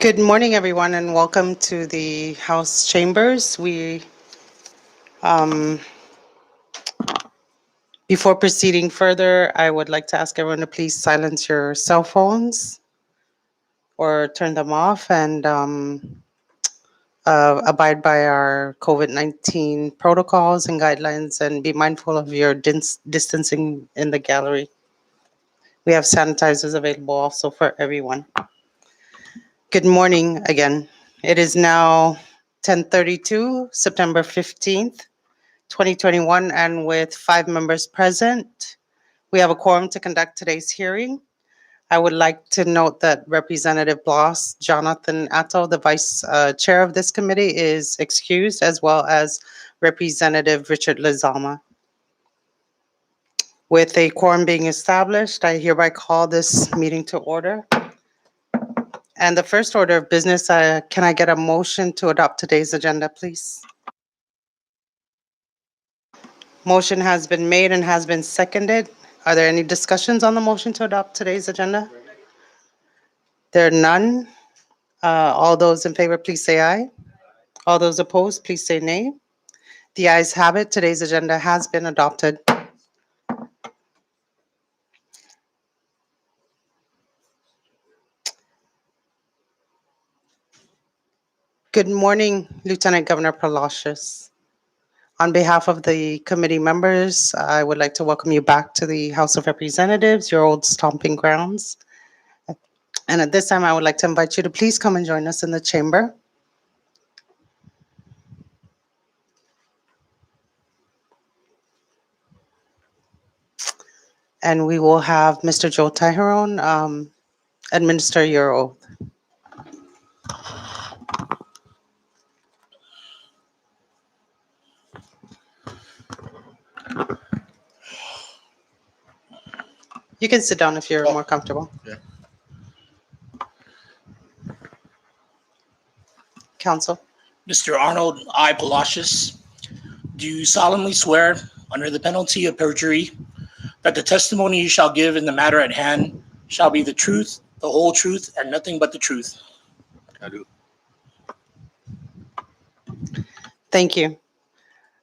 Good morning, everyone, and welcome to the House Chambers. Before proceeding further, I would like to ask everyone to please silence your cell phones or turn them off and abide by our COVID-19 protocols and guidelines and be mindful of your distancing in the gallery. We have sanitizers available also for everyone. Good morning again. It is now 10:32, September 15th. 2021, and with 5 members present, we have a quorum to conduct today's hearing. I would like to note that Representative Bloss, Jonathan Atto, the Vice Chair of this committee, is excused, as well as Representative Richard Lizama. With a quorum being established, I hereby call this meeting to order. And the first order of business, can I get a motion to adopt today's agenda, please? Motion has been made and has been seconded. Are there any discussions on the motion to adopt today's agenda? There are none. All those in favor, please say aye. All those opposed, please say nay. The ayes have it. Today's agenda has been adopted. Good morning, Lieutenant Governor Palacios. On behalf of the committee members, I would like to welcome you back to the House of Representatives, your old stomping grounds. And at this time, I would like to invite you to please come and join us in the chamber. And we will have Mr. Joe Tyron administer your oath. You can sit down if you're more comfortable. Yeah. Counsel. Mr. Arnold I. Palacios, do you solemnly swear, under the penalty of perjury, that the testimony you shall give in the matter at hand shall be the truth, the whole truth, and nothing but the truth? I do. Thank you.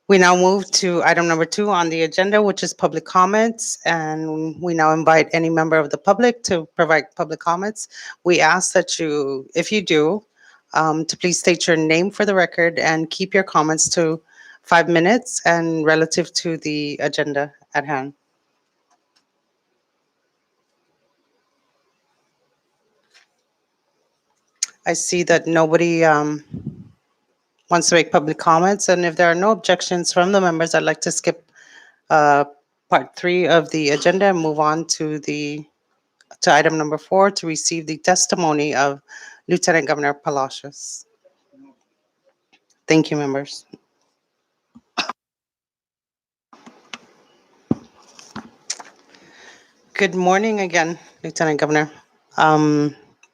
We now move to item number 2 on the agenda, which is public comments. And we now invite any member of the public to provide public comments. We ask that you, if you do, to please state your name for the record and keep your comments to 5 minutes and relative to the agenda at hand. I see that nobody wants to make public comments, and if there are no objections from the members, I'd like to skip part 3 of the agenda and move on to item number 4 to receive the testimony of Lieutenant Governor Palacios. Thank you, members. Good morning again, Lieutenant Governor.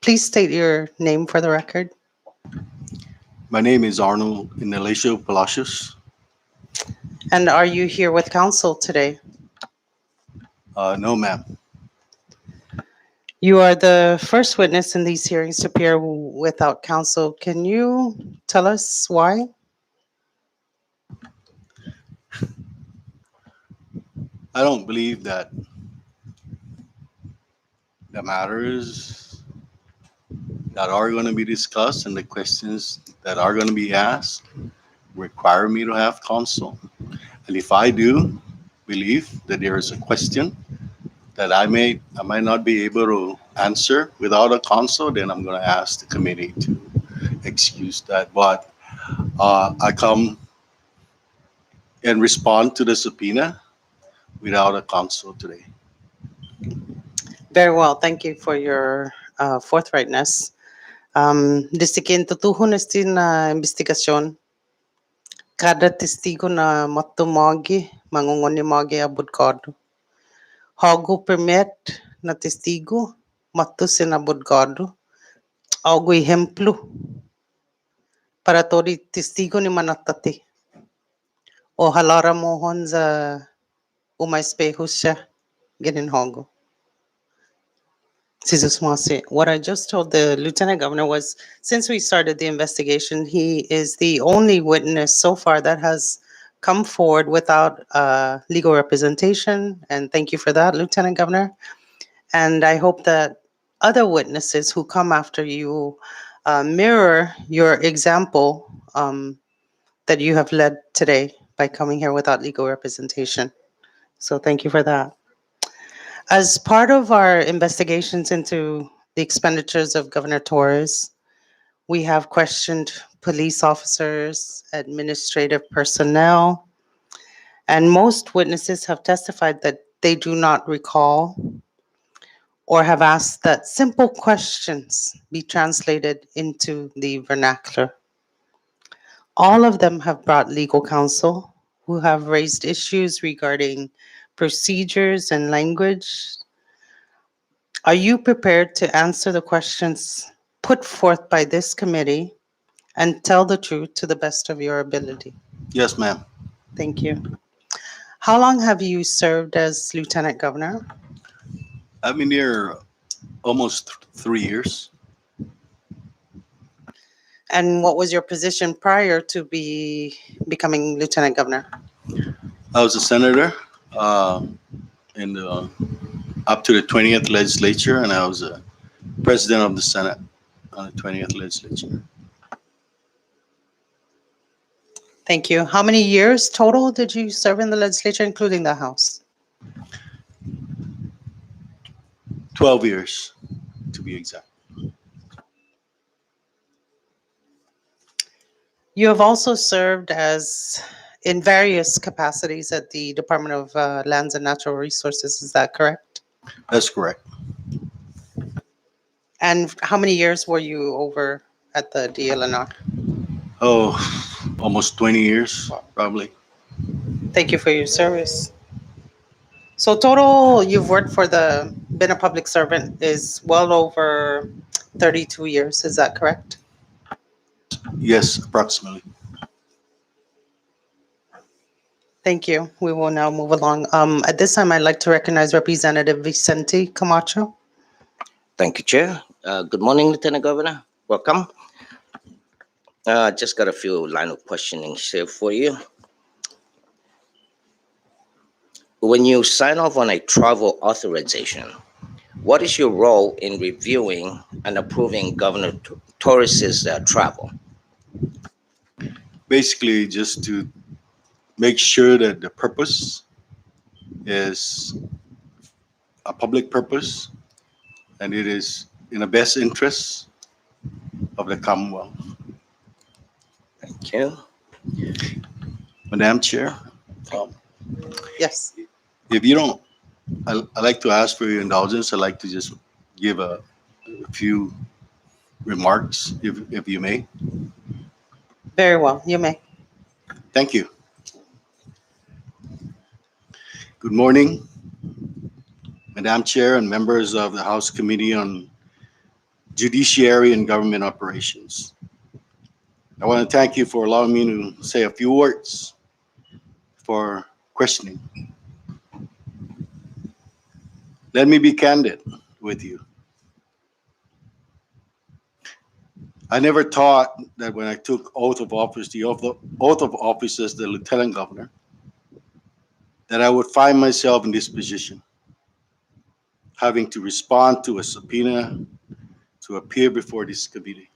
Please state your name for the record. My name is Arnold Inalacio Palacios. And are you here with counsel today? No, ma'am. You are the first witness in these hearings to appear without counsel. Can you tell us why? I don't believe that the matters that are going to be discussed and the questions that are going to be asked require me to have counsel. And if I do believe that there is a question that I might not be able to answer without a counsel, then I'm going to ask the committee to excuse that. But I come and respond to the subpoena without a counsel today. Very well. Thank you for your forthrightness. Disikin tutuhon estin na investigasyon. Kada testigo na matumogi, mangungoni mogi abudgado. Hogo permit na testigo, matusin abudgado. Algo ejemplo para tori testigo ni manatati. O halara mohon za umaispeho siya, ganin hogo. Sizusmasi. What I just told the lieutenant governor was, since we started the investigation, he is the only witness so far that has come forward without legal representation. And thank you for that, Lieutenant Governor. And I hope that other witnesses who come after you mirror your example that you have led today by coming here without legal representation. So thank you for that. As part of our investigations into the expenditures of Governor Torres, we have questioned police officers, administrative personnel, and most witnesses have testified that they do not recall or have asked that simple questions be translated into the vernacular. All of them have brought legal counsel who have raised issues regarding procedures and language. Are you prepared to answer the questions put forth by this committee and tell the truth to the best of your ability? Yes, ma'am. Thank you. How long have you served as Lieutenant Governor? I've been here almost 3 years. And what was your position prior to becoming Lieutenant Governor? I was a senator in the, up to the 20th legislature, and I was a president of the Senate on the 20th legislature. Thank you. How many years total did you serve in the legislature, including the House? 12 years, to be exact. You have also served as in various capacities at the Department of Lands and Natural Resources. Is that correct? That's correct. And how many years were you over at the DLNR? Oh, almost 20 years, probably. Thank you for your service. So total, you've worked for been a public servant is well over 32 years. Is that correct? Yes, approximately. Thank you. We will now move along. At this time, I'd like to recognize Representative Vicente Camacho. Thank you, Chair. Good morning, Lieutenant Governor. Welcome. Just got a few line of questioning here for you. When you sign off on a travel authorization, what is your role in reviewing and approving Governor Torres's travel? Basically, just to make sure that the purpose is a public purpose and it is in the best interest of the Commonwealth. Thank you. Madam Chair, Yes. if you don't, I like to ask for your indulgence. I'd like to just give a few remarks, if you may. Very well. You may. Thank you. Good morning, Madam Chair and members of the House Committee on Judiciary and Government Operations. I want to thank you for allowing me to say a few words for questioning. Let me be candid with you. I never thought that when I took oath of office, the oath of office as the Lieutenant Governor, that I would find myself in this position, having to respond to a subpoena to appear before this committee.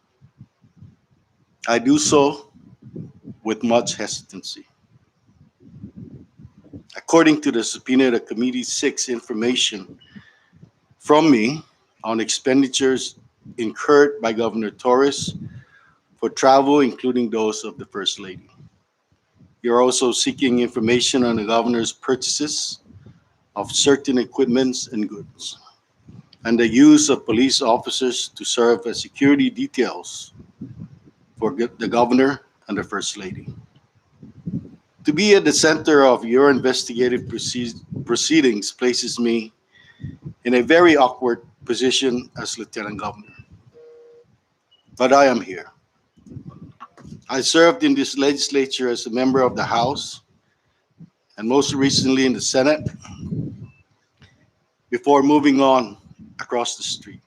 I do so with much hesitancy. According to the subpoena, the committee seeks information from me on expenditures incurred by Governor Torres for travel, including those of the First Lady. You're also seeking information on the governor's purchases of certain equipments and goods, and the use of police officers to serve as security details for the governor and the First Lady. To be at the center of your investigative proceedings places me in a very awkward position as Lieutenant Governor. But I am here. I served in this legislature as a member of the House and most recently in the Senate before moving on across the street.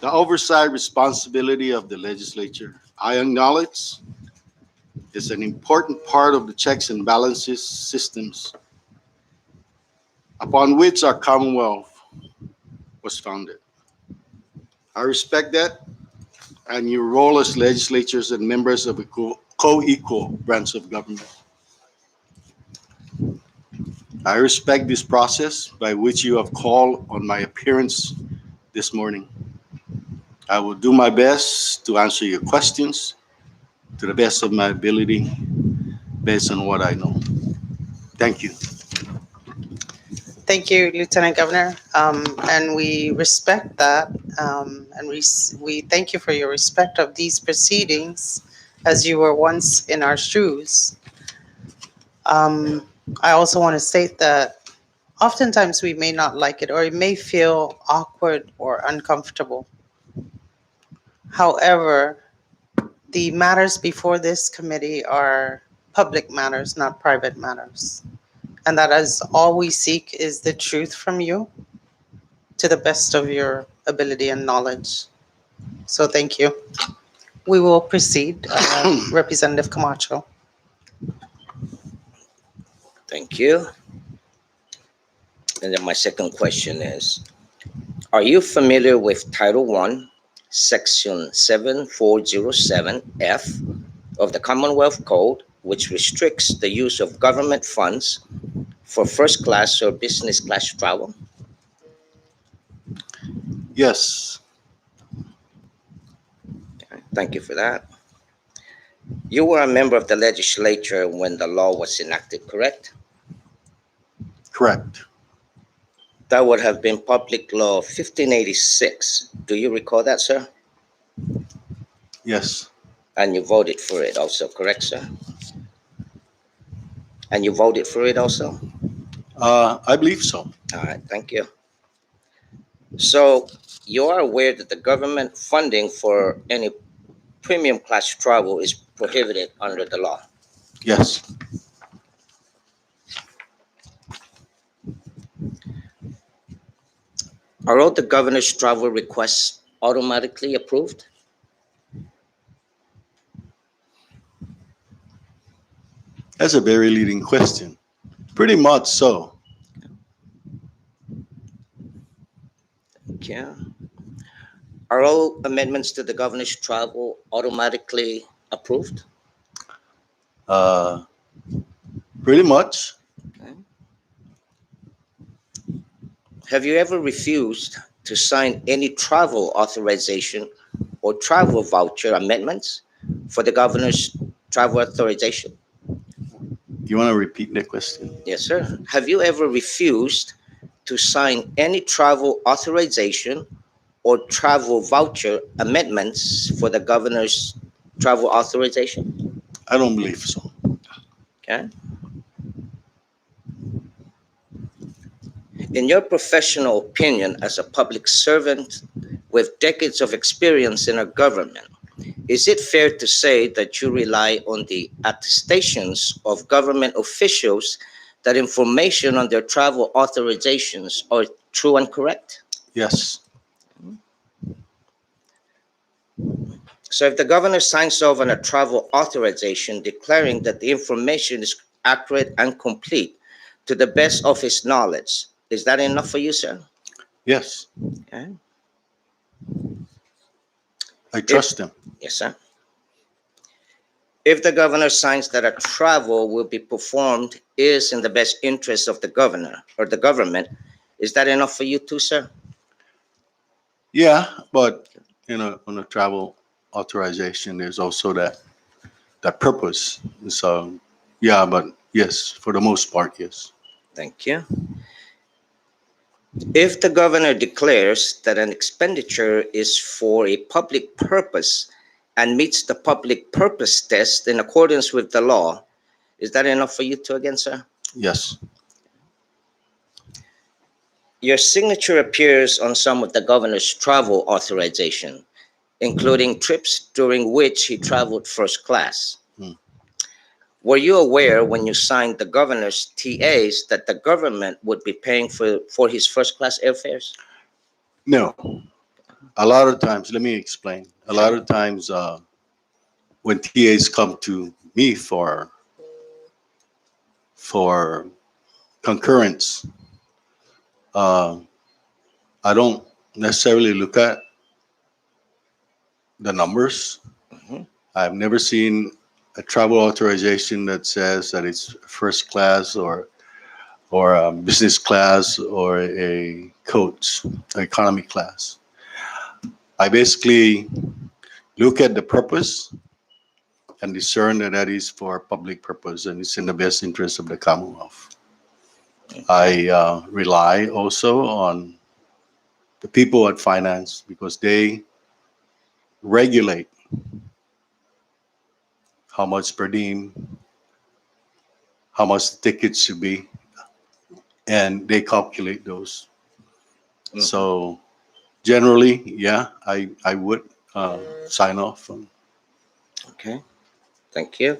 The oversight responsibility of the legislature, I acknowledge, is an important part of the checks and balances systems upon which our Commonwealth was founded. I respect that and your role as legislators and members of a co-equal branch of government. I respect this process by which you have called on my appearance this morning. I will do my best to answer your questions to the best of my ability based on what I know. Thank you. Thank you, Lieutenant Governor. And we respect that. And we thank you for your respect of these proceedings as you were once in our shoes. I also want to state that oftentimes we may not like it or it may feel awkward or uncomfortable. However, the matters before this committee are public matters, not private matters. And that is all we seek is the truth from you to the best of your ability and knowledge. So thank you. We will proceed, Representative Camacho. Thank you. And then my second question is, are you familiar with Title I, Section 7407F of the Commonwealth Code, which restricts the use of government funds for first class or business class travel? Yes, Okay, thank you for that. You were a member of the legislature when the law was enacted, correct? correct. That would have been Public Law 1586. Do you recall that, sir? Yes, And you voted for it also, correct, sir? And you voted for it also? I believe so. All right, thank you. So you are aware that the government funding for any premium class travel is prohibited under the law. Yes, Are all the governor's travel requests automatically approved? that's a very leading question. Pretty much so. Yeah. Are all amendments to the governor's travel automatically approved? Uh, Pretty much. Okay. Have you ever refused to sign any travel authorization or travel voucher amendments for the governor's travel authorization? You want to repeat that question? Yes, sir. Have you ever refused to sign any travel authorization or travel voucher amendments for the governor's travel authorization? I don't believe so. Okay. In your professional opinion as a public servant with decades of experience in our government, is it fair to say that you rely on the attestations of government officials that information on their travel authorizations are true and correct? Yes, So if the governor signs off on a travel authorization declaring that the information is accurate and complete to the best of his knowledge, is that enough for you, sir? yes. Okay. I trust them. Yes, sir. If the governor signs that a travel will be performed is in the best interest of the governor or the government, is that enough for you too, sir? Yeah, but on a travel authorization, there's also that purpose. So, yeah, but yes, for the most part, yes. Thank you. If the governor declares that an expenditure is for a public purpose and meets the public purpose test in accordance with the law, is that enough for you too again, sir? Yes, Your signature appears on some of the governor's travel authorization, including trips during which he traveled first class. Hmm. Were you aware when you signed the governor's TAs that the government would be paying for his first class airfares? No, a lot of times, let me explain. A lot of times, when TAs come to me for concurrence, uh, I don't necessarily look at the numbers. Mhm. I've never seen a travel authorization that says that it's first class or business class or a coach, economy class. I basically look at the purpose and discern that that is for public purpose and it's in the best interest of the Commonwealth. Okay. I rely also on the people at finance because they regulate how much per diem, how much the tickets should be, and they calculate those. Mhm. So generally, yeah, I would sign off on. Okay. Thank you.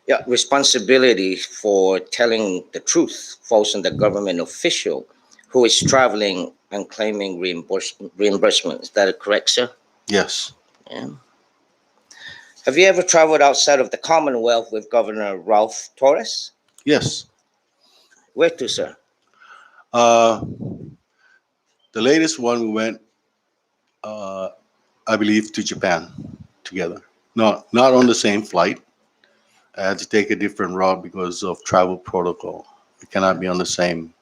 Yeah, responsibility for telling the truth falls on the government official who is traveling and claiming reimbursement. Is that correct, sir? Yes, Yeah. Have you ever traveled outside of the Commonwealth with Governor Ralph Torres? yes. Where to, sir? Uh, the latest one we went, uh, I believe, to Japan together. Not on the same flight. I had to take a different route because of travel protocol. It cannot be on the same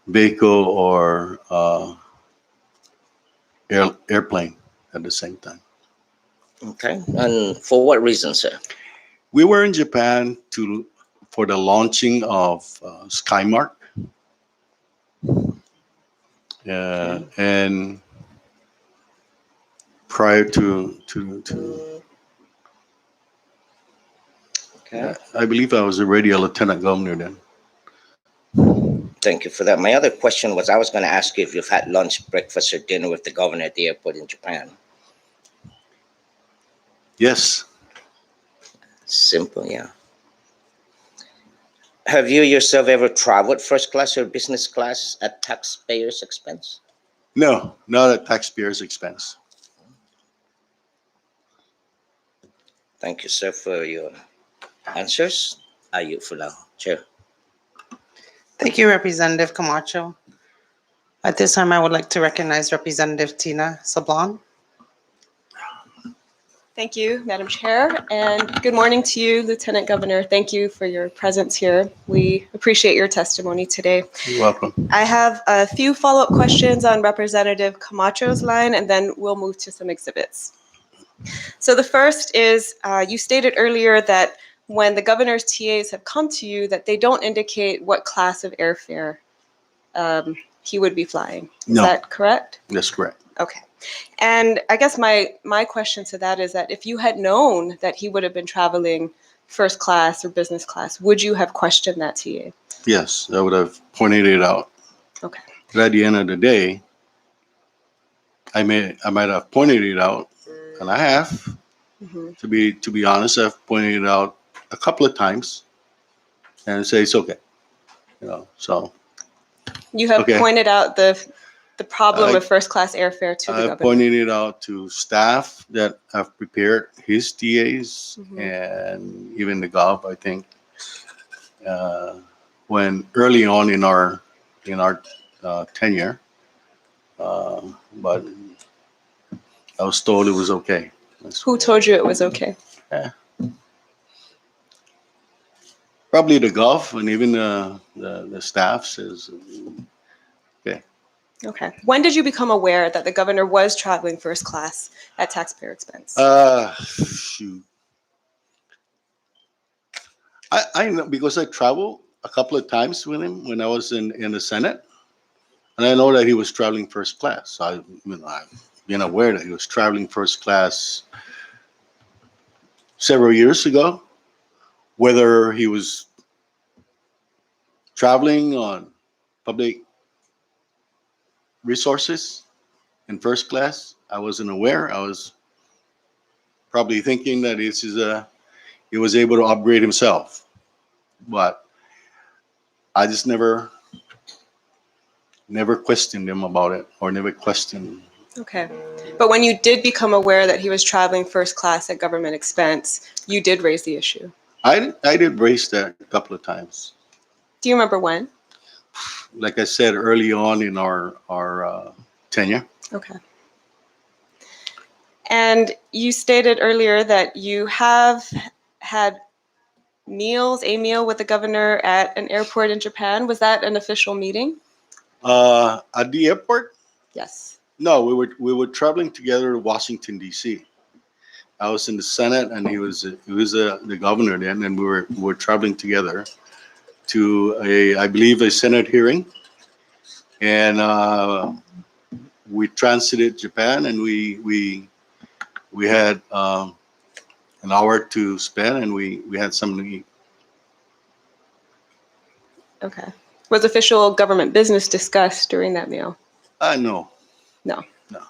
vehicle or airplane at the same time. Okay. And for what reason, sir? We were in Japan for the launching of Skymark, Okay. and prior to Okay. I believe I was already a lieutenant governor then. Thank you for that. My other question was I was going to ask you if you've had lunch, breakfast, or dinner with the governor at the airport in Japan. Yes, Simple, yeah. Have you yourself ever traveled first class or business class at taxpayers' expense? no, not at taxpayers' expense. Thank you, sir, for your answers. Are you for now, Chair? Thank you, Representative Camacho. At this time, I would like to recognize Representative Tina Sablon. Thank you, Madam Chair, and good morning to you, Lieutenant Governor. Thank you for your presence here. We appreciate your testimony today. You're welcome. I have a few follow-up questions on Representative Camacho's line, and then we'll move to some exhibits. So the first is, you stated earlier that when the governor's TAs have come to you, that they don't indicate what class of airfare he would be flying. Is No. that correct? That's correct. Okay. And I guess my question to that is that if you had known that he would have been traveling first class or business class, would you have questioned that TA? Yes, I would have pointed it out. Okay. But at the end of the day, I might have pointed it out, and I have. Mhm. To be honest, I've pointed it out a couple of times, and say it's okay. So You have Okay. pointed out the problem I- of first class airfare to the I've governor. pointed it out to staff that have prepared his TAs Mhm. and even the gov. I think when early on in our tenure, but I was told it was okay. Who told you it was okay? Probably the gov and even the staff says okay. Okay. When did you become aware that the governor was traveling first class at taxpayer expense? Shoot. I know because I traveled a couple of times with him when I was in the Senate, and I know that he was traveling first class. So I've been aware that he was traveling first class several years ago. Whether he was traveling on public resources in first class, I wasn't aware. I was probably thinking that he was able to upgrade himself. but I just never questioned him about it, or never questioned. Okay. But when you did become aware that he was traveling first class at government expense, you did raise the issue. I did raise that a couple of times. Do you remember when? Like I said, early on in our tenure. Okay. And you stated earlier that you have had a meal with the governor at an airport in Japan. Was that an official meeting? At the airport? Yes. No, we were traveling together to Washington D.C. I was in the Senate, and he was the governor then, and we were traveling together to I believe a Senate hearing, and we transited Japan, and we had an hour to spend, and we had something to eat. Okay. Was official government business discussed during that meal? No. No. No.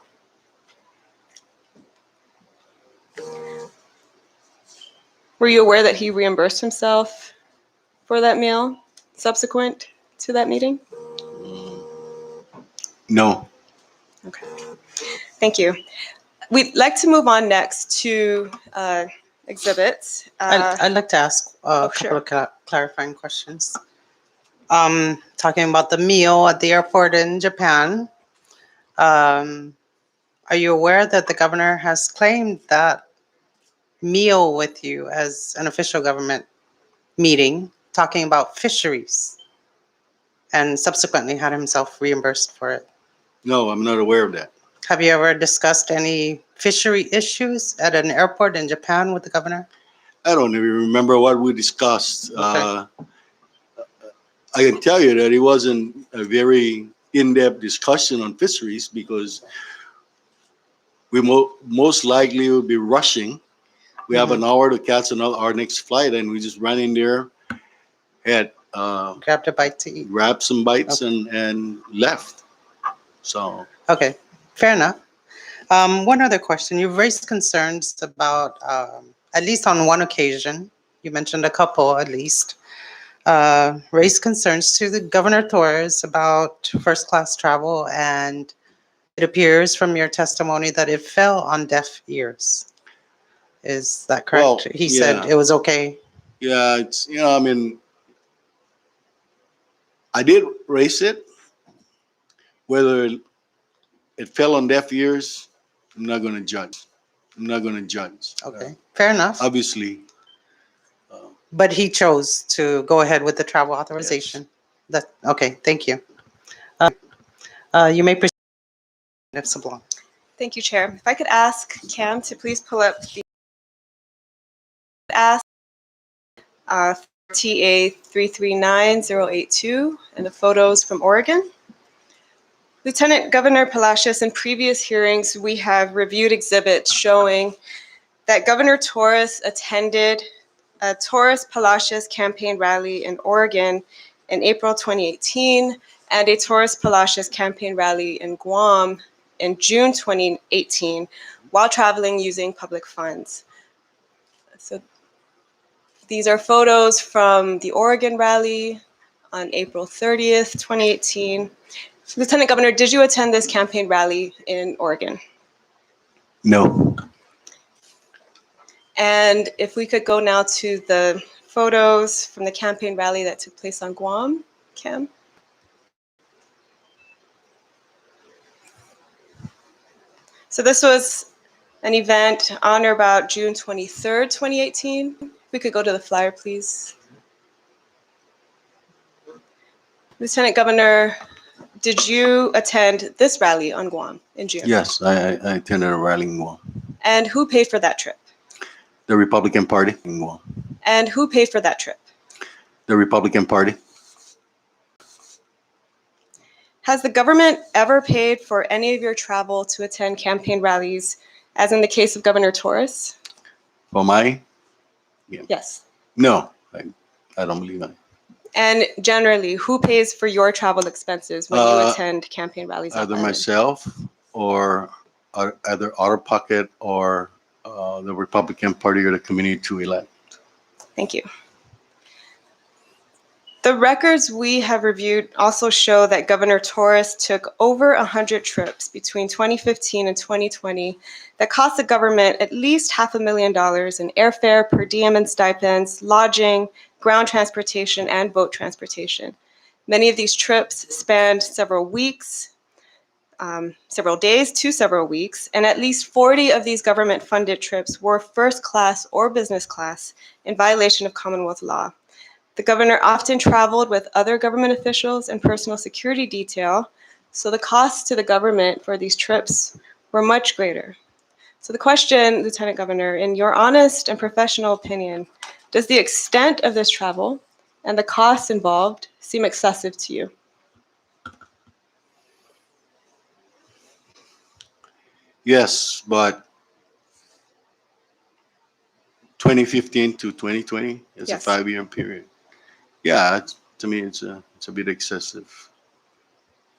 Were you aware that he reimbursed himself for that meal subsequent to that meeting? No. Okay. Thank you. We'd like to move on next to exhibits. I'd like to ask a sure. couple of clarifying questions. Talking about the meal at the airport in Japan, are you aware that the governor has claimed that meal with you as an official government meeting, talking about fisheries, and subsequently had himself reimbursed for it? No, I'm not aware of that. Have you ever discussed any fishery issues at an airport in Japan with the governor? I don't even remember what we discussed. Okay. I can tell you that it wasn't a very in-depth discussion on fisheries, because we most likely would be rushing. We have an hour to catch our next flight, and we just ran in there, had Grabbed a bite to eat. grabbed some bites, and left. So Okay, fair enough. One other question. You've raised concerns about, at least on one occasion, you mentioned a couple at least, raised concerns to the Governor Torres about first class travel, and it appears from your testimony that it fell on deaf ears. Is that correct? Well, He said yeah. it was okay. yeah, it's I mean, I did raise it. Whether it fell on deaf ears, I'm not going to judge. I'm not going to judge. Okay, fair enough. Obviously, But he chose to go ahead with the travel authorization. Okay, thank you. You may proceed, if Sablon. Thank you, Chair. If I could ask Cam to please pull up the TA 339082 and the photos from Oregon. Lieutenant Governor Palacios, in previous hearings, we have reviewed exhibits showing that Governor Torres attended a Torres Palacios campaign rally in Oregon in April 2018 and a Torres Palacios campaign rally in Guam in June 2018 while traveling using public funds. So these are photos from the Oregon rally on April 30th, 2018. Lieutenant Governor, did you attend this campaign rally in Oregon? no. And if we could go now to the photos from the campaign rally that took place on Guam, Cam? So this was an event on or about June 23rd, 2018. If we could go to the flyer, please. Lieutenant Governor, did you attend this rally on Guam in June? Yes, I attended a rally in Guam. And who paid for that trip? The Republican Party in Guam. And who paid for that trip? The Republican Party. Has the government ever paid for any of your travel to attend campaign rallies, as in the case of Governor Torres? For my? Yes. No, I don't believe that. And generally, who pays for your travel expenses when you attend campaign rallies? Either myself or either out of pocket or the Republican Party or the community to elect. Thank you. The records we have reviewed also show that Governor Torres took over 100 trips between 2015 and 2020 that cost the government at least $500,000 in airfare, per diem and stipends, lodging, ground transportation, and boat transportation. Many of these trips spanned several weeks, several days to several weeks, and at least 40 of these government-funded trips were first class or business class in violation of Commonwealth law. The governor often traveled with other government officials and personal security detail, so the costs to the government for these trips were much greater. So the question, Lieutenant Governor, in your honest and professional opinion, does the extent of this travel and the costs involved seem excessive to you? Yes, but 2015 to 2020 is a Yes. 5-year period. Yeah, to me, it's a bit excessive.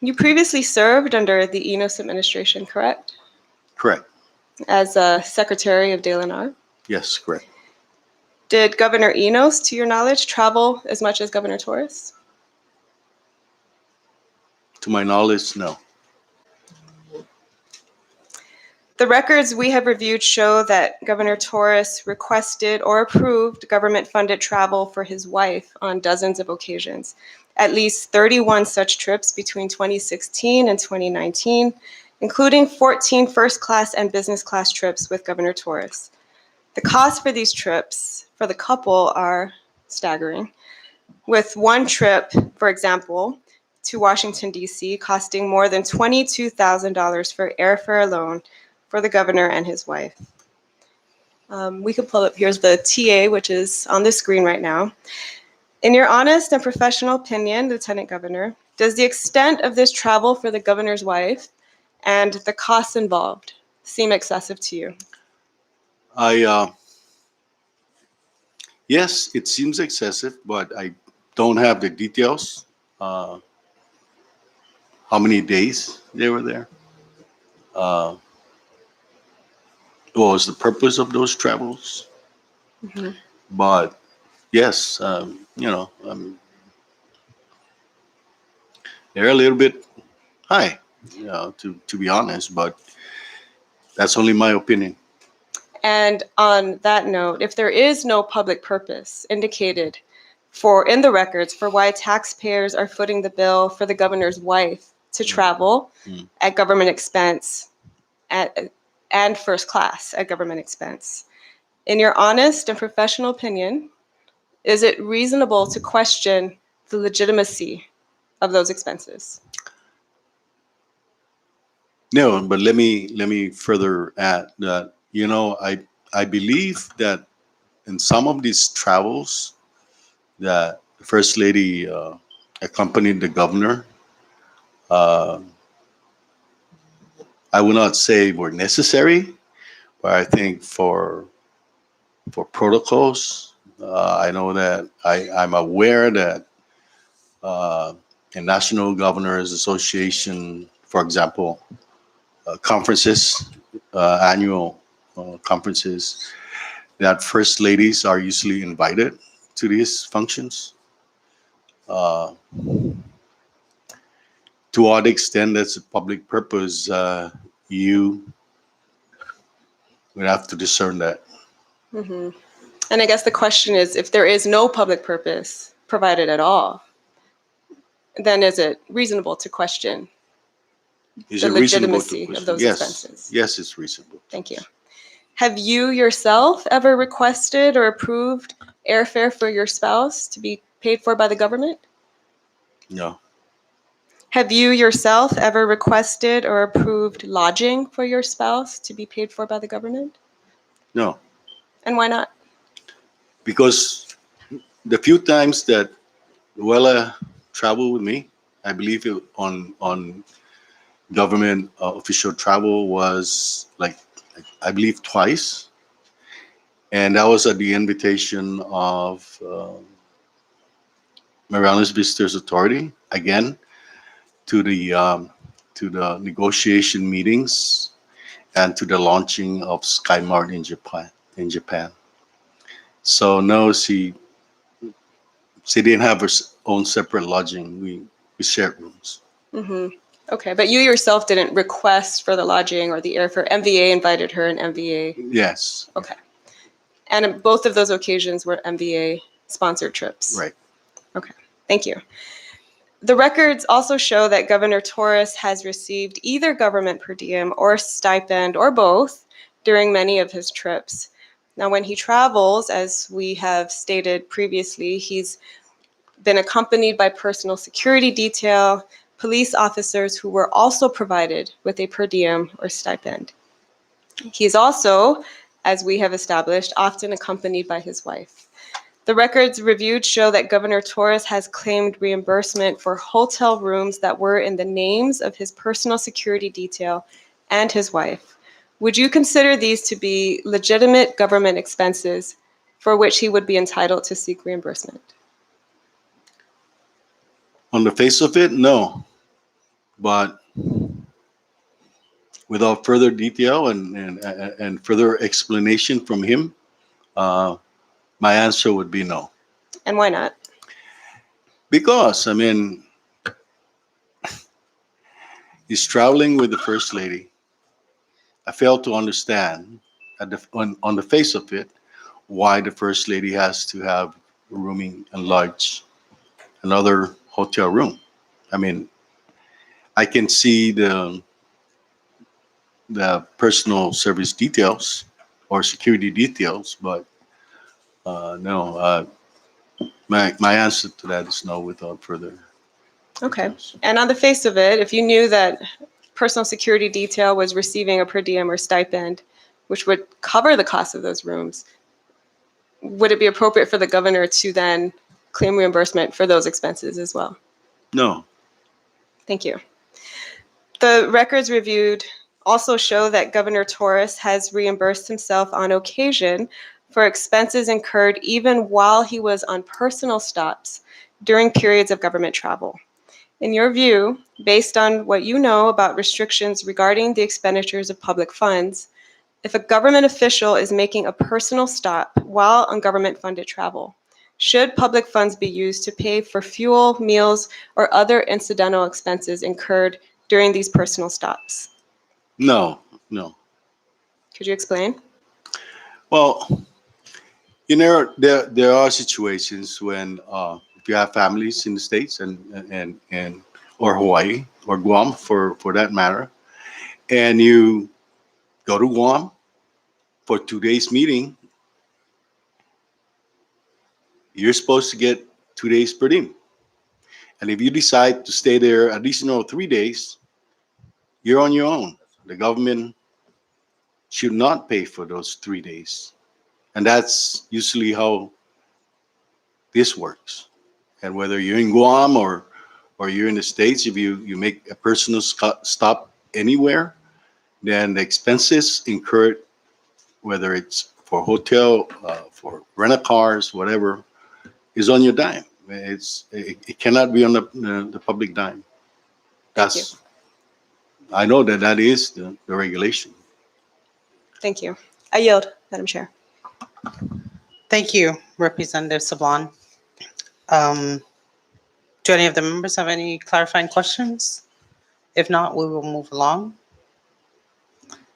You previously served under the Enos administration, correct? Correct. As a Secretary of DeLenar. Yes, correct. Did Governor Enos, to your knowledge, travel as much as Governor Torres? To my knowledge, no. The records we have reviewed show that Governor Torres requested or approved government-funded travel for his wife on dozens of occasions, at least 31 such trips between 2016 and 2019, including 14 first-class and business-class trips with Governor Torres. The costs for these trips for the couple are staggering, with one trip, for example, to Washington, D.C., costing more than $22,000 for airfare alone for the governor and his wife. We can pull up, here's the TA, which is on the screen right now. In your honest and professional opinion, Lieutenant Governor, does the extent of this travel for the governor's wife and the costs involved seem excessive to you? Yes, it seems excessive, but I don't have the details. How many days they were there? What was the purpose of those travels? Mhm. But yes, they're a little bit high, to be honest, but that's only my opinion. And on that note, if there is no public purpose indicated in the records for why taxpayers are footing the bill for the governor's wife to travel at government expense and first class at government expense, in your honest and professional opinion, is it reasonable to question the legitimacy of those expenses? No, but let me further add that I believe that in some of these travels that the first lady accompanied the governor, uh, I would not say were necessary, but I think for protocols, I know that I'm aware that in National Governors Association, for example, conferences, annual conferences, that first ladies are usually invited to these functions. Uh, to what extent that's a public purpose, you would have to discern that. Mhm. And I guess the question is, if there is no public purpose provided at all, then is it reasonable to question Is the it reasonable to legitimacy of question? those Yes, expenses? yes, it's reasonable. Thank you. Have you yourself ever requested or approved airfare for your spouse to be paid for by the government? No, Have you yourself ever requested or approved lodging for your spouse to be paid for by the government? no, And why not? because the few times that Luella traveled with me, I believe on government official travel was like I believe twice, and that was at the invitation of Marianas Visitors Authority again to the negotiation meetings and to the launching of SkyMart in Japan. So no, She didn't have her own separate lodging. We shared rooms. Mm-hmm. Okay, but you yourself didn't request for the lodging or the airfare. MVA invited her, and MVA. Yes. Okay, and both of those occasions were MVA sponsored trips. Right. Okay, thank you. The records also show that Governor Torres has received either government per diem or stipend or both during many of his trips. Now, when he travels, as we have stated previously, he's been accompanied by personal security detail, police officers who were also provided with a per diem or stipend. He is also, as we have established, often accompanied by his wife. The records reviewed show that Governor Torres has claimed reimbursement for hotel rooms that were in the names of his personal security detail and his wife. Would you consider these to be legitimate government expenses for which he would be entitled to seek reimbursement? On the face of it, no. But without further detail and further explanation from him, my answer would be no. And why not? Because, I mean, he's traveling with the First Lady. I fail to understand on the face of it why the First Lady has to have rooming enlarged another hotel room. I mean, I can see the personal service details or security details, but no. My answer to that is no without further Okay. details. And on the face of it, if you knew that personal security detail was receiving a per diem or stipend, which would cover the cost of those rooms, would it be appropriate for the governor to then claim reimbursement for those expenses as well? No. Thank you. The records reviewed also show that Governor Torres has reimbursed himself on occasion for expenses incurred even while he was on personal stops during periods of government travel. In your view, based on what you know about restrictions regarding the expenditures of public funds, if a government official is making a personal stop while on government-funded travel, should public funds be used to pay for fuel, meals, or other incidental expenses incurred during these personal stops? No. No. Could you explain? Well, you know, there are situations when if you have families in the States and or Hawaii or Guam for that matter, and you go to Guam for 2 days meeting, you're supposed to get 2 days per diem. And if you decide to stay there additional 3 days, you're on your own. The government should not pay for those 3 days. And that's usually how this works. And whether you're in Guam or you're in the States, if you make a personal stop anywhere, then the expenses incurred, whether it's for hotel, for rental cars, whatever, is on your dime. It cannot be on the public dime. That's I know that is the regulation. Thank you. I yield, Madam Chair. Thank you, Representative Sablon. Do any of the members have any clarifying questions? If not, we will move along.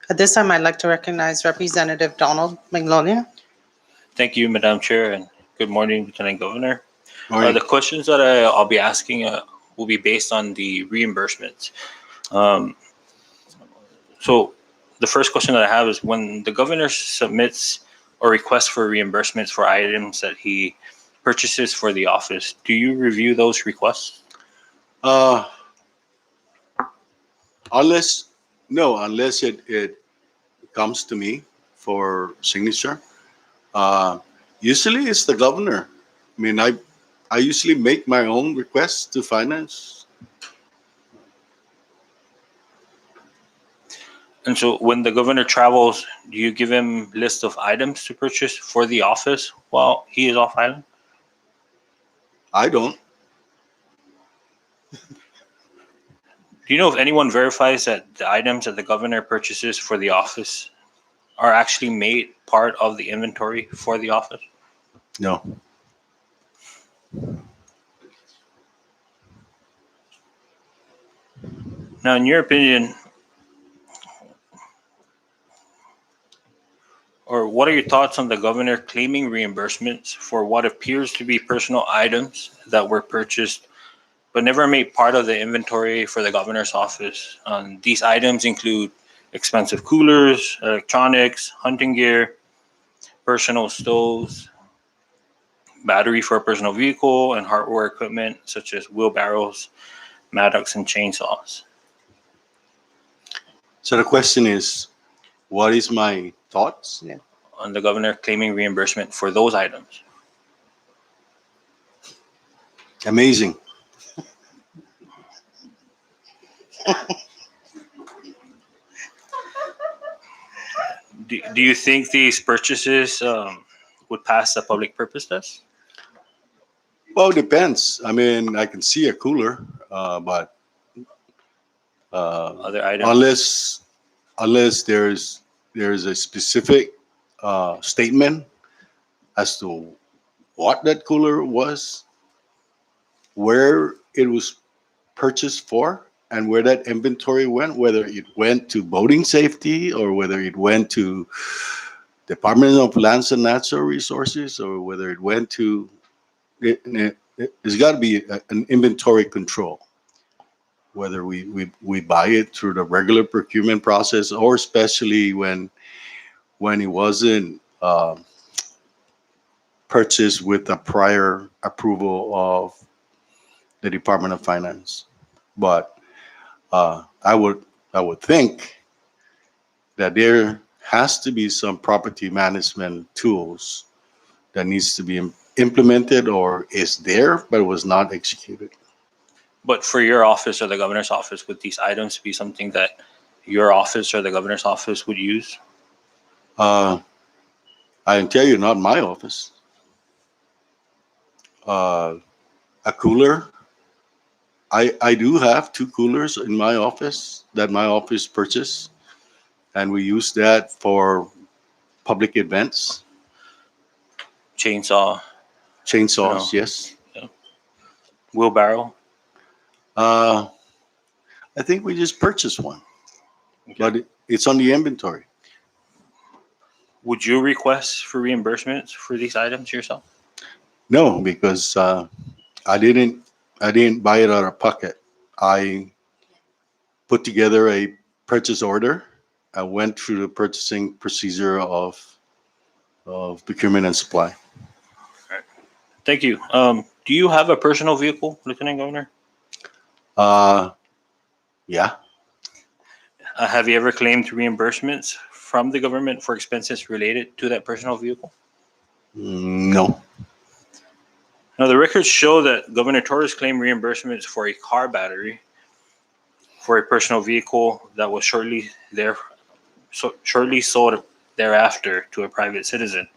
At this time, I'd like to recognize Representative Donald Magnolia. Thank you, Madam Chair, and good morning, Lieutenant Governor. Morning. The questions that I'll be asking will be based on the reimbursements. So the first question that I have is when the governor submits or requests for reimbursements for items that he purchases for the office, do you review those requests? Unless it comes to me for signature. Usually it's the governor. I mean, I usually make my own requests to finance. And so when the governor travels, do you give him list of items to purchase for the office while he is off island? I don't. Do you know if anyone verifies that the items that the governor purchases for the office are actually made part of the inventory for the office? No. Now, in your opinion, or what are your thoughts on the governor claiming reimbursements for what appears to be personal items that were purchased but never made part of the inventory for the governor's office? These items include expensive coolers, electronics, hunting gear, personal stoves, battery for a personal vehicle, and hardware equipment such as wheelbarrows, mattocks, and chainsaws. So the question is, what is my thoughts? Yeah. On the governor claiming reimbursement for those items. Amazing. Do you think these purchases would pass the public purpose test? Well, it depends. I mean, I can see a cooler, but Other items? unless there's a specific statement as to what that cooler was, where it was purchased for, and where that inventory went, whether it went to boating safety or whether it went to Department of Lands and Natural Resources or whether it went to there's got to be an inventory control, whether we buy it through the regular procurement process or especially when it wasn't purchased with a prior approval of the Department of Finance. But I would think that there has to be some property management tools that needs to be implemented or is there but was not executed. But for your office or the governor's office, would these items be something that your office or the governor's office would use? I can tell you, not my office. A cooler. I do have 2 coolers in my office that my office purchased, and we use that for public events. Chainsaw, Chainsaws, No. yes. wheelbarrow? I think we just purchased one, Okay. but it's on the inventory. Would you request for reimbursements for these items yourself? No, because I didn't buy it out of pocket. I put together a purchase order. I went through the purchasing procedure of procurement and supply. Thank you. Do you have a personal vehicle, Lieutenant Governor? Yeah, Have you ever claimed reimbursements from the government for expenses related to that personal vehicle? no, Now, the records show that Governor Torres claimed reimbursements for a car battery for a personal vehicle that was shortly sold thereafter to a private citizen.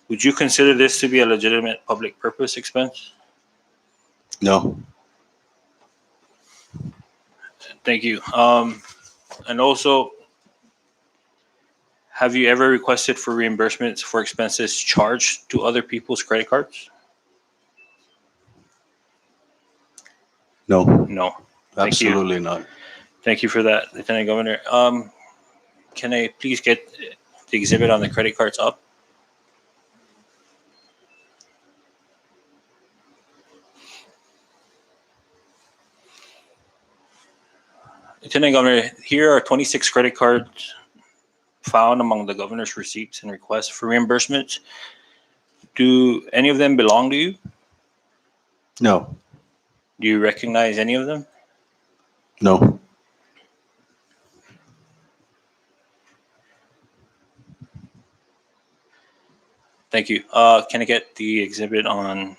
Would you consider this to be a legitimate public purpose expense? no, Thank you. And also, have you ever requested for reimbursements for expenses charged to other people's credit cards? no, No. Thank you. absolutely not. Thank you for that, Lieutenant Governor. Can I please get the exhibit on the credit cards up? Lieutenant Governor, here are 26 credit cards found among the governor's receipts and requests for reimbursements. Do any of them belong to you? No, Do you recognize any of them? no. Thank you. Can I get the exhibit on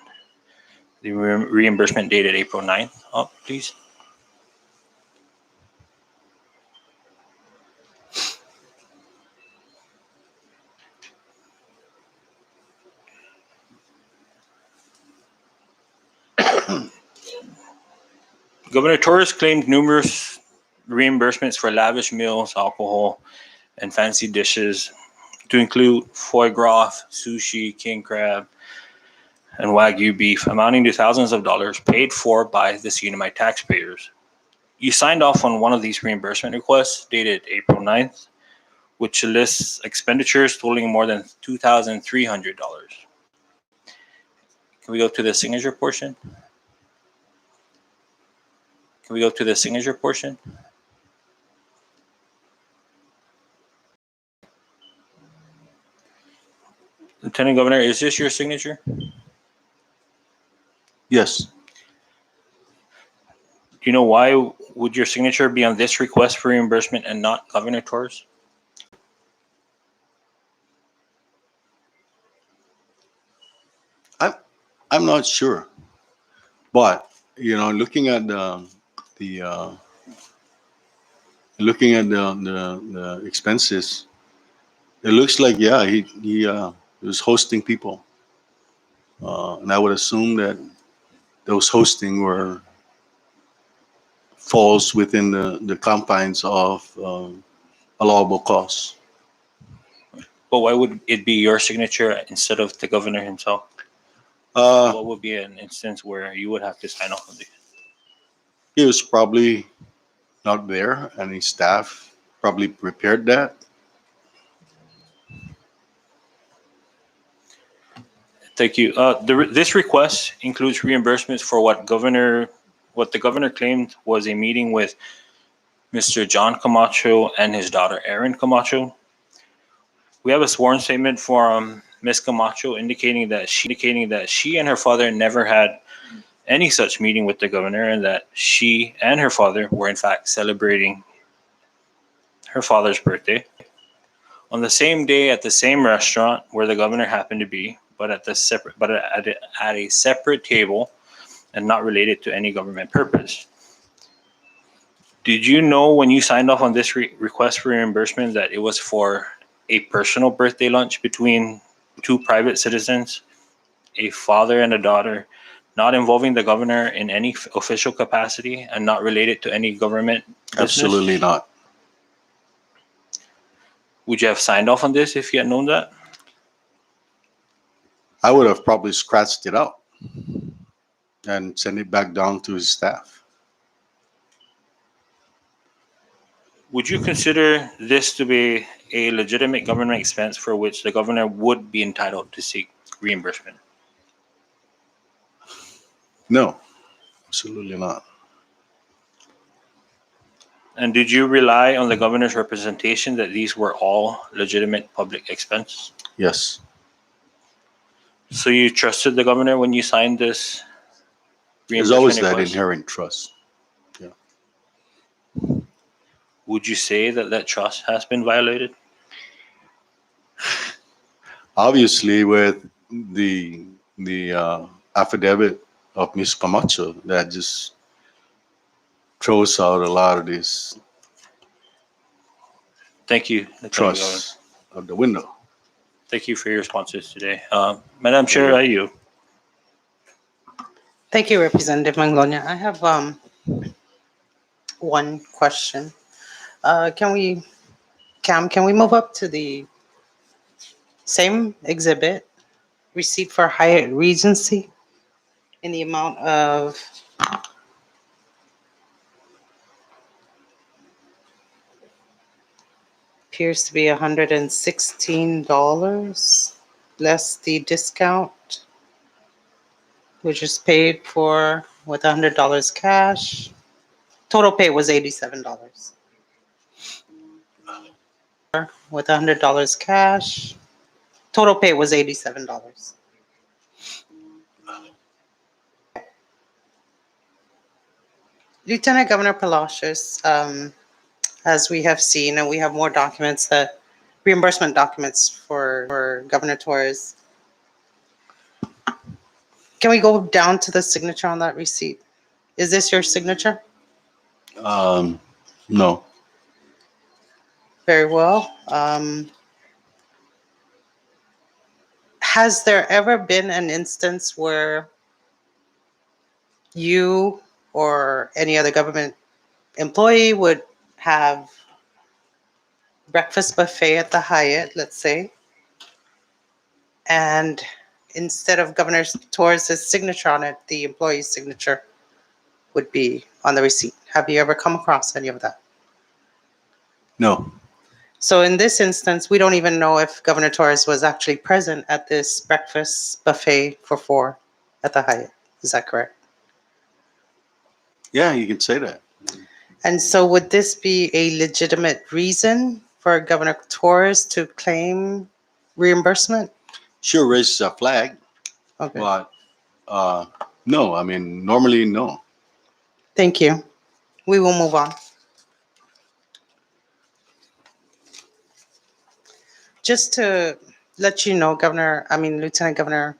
the reimbursement dated April 9th up, please? Governor Torres claimed numerous reimbursements for lavish meals, alcohol, and fancy dishes to include foie gras, sushi, king crab, and Wagyu beef amounting to thousands of dollars paid for by the CNMI taxpayers. You signed off on one of these reimbursement requests dated April 9th, which lists expenditures totaling more than $2,300. Can we go to the signature portion? Can we go to the signature portion? Lieutenant Governor, is this your signature? Yes. Do you know why would your signature be on this request for reimbursement and not Governor Torres? I'm not sure, but looking at the the expenses, it looks like he was hosting people, and I would assume that those hosting were falls within the confines of allowable costs. But why would it be your signature instead of the governor himself? Uh, What would be an instance where you would have to sign off on this? he was probably not there, and his staff probably prepared that. Thank you. This request includes reimbursements for what the governor claimed was a meeting with Mr. John Camacho and his daughter Erin Camacho. We have a sworn statement from Ms. Camacho indicating that she and her father never had any such meeting with the governor, and that she and her father were in fact celebrating her father's birthday on the same day at the same restaurant where the governor happened to be, but at a separate table and not related to any government purpose. Did you know when you signed off on this request for reimbursement that it was for a personal birthday lunch between two private citizens, a father and a daughter, not involving the governor in any official capacity and not related to any government business? Absolutely not. Would you have signed off on this if you had known that? I would have probably scratched it out and sent it back down to his staff. Would you consider this to be a legitimate government expense for which the governor would be entitled to seek reimbursement? No, absolutely not. And did you rely on the governor's representation that these were all legitimate public expense? Yes. So you trusted the governor when you signed this There's reimbursement always that request? inherent trust. Would you say that trust has been violated? Obviously, with the affidavit of Ms. Camacho, that just throws out a lot of this Thank you, Lieutenant Governor. trust of the window. Thank you for your responses today. Madam Chair, I yield. Thank you, Representative Manglonia. I have one question. Can we move up to the same exhibit, receipt for Hyatt Regency, in the amount of appears to be $116 less the discount, which is paid for with $100 cash. Total pay was $87. With $100 cash. Total pay was $87. Lieutenant Governor Palacios, as we have seen, and we have more documents, that reimbursement documents for Governor Torres. Can we go down to the signature on that receipt? Is this your signature? No. Very well. Has there ever been an instance where you or any other government employee would have breakfast buffet at the Hyatt, let's say, and instead of Governor Torres' signature on it, the employee's signature would be on the receipt. Have you ever come across any of that? No. So in this instance, we don't even know if Governor Torres was actually present at this breakfast buffet for four at the Hyatt. Is that correct? Yeah, you can say that. And so would this be a legitimate reason for Governor Torres to claim reimbursement? Sure raises a flag, Okay, but uh, no. I mean, normally no. thank you. We will move on. Just to let you know, Lieutenant Governor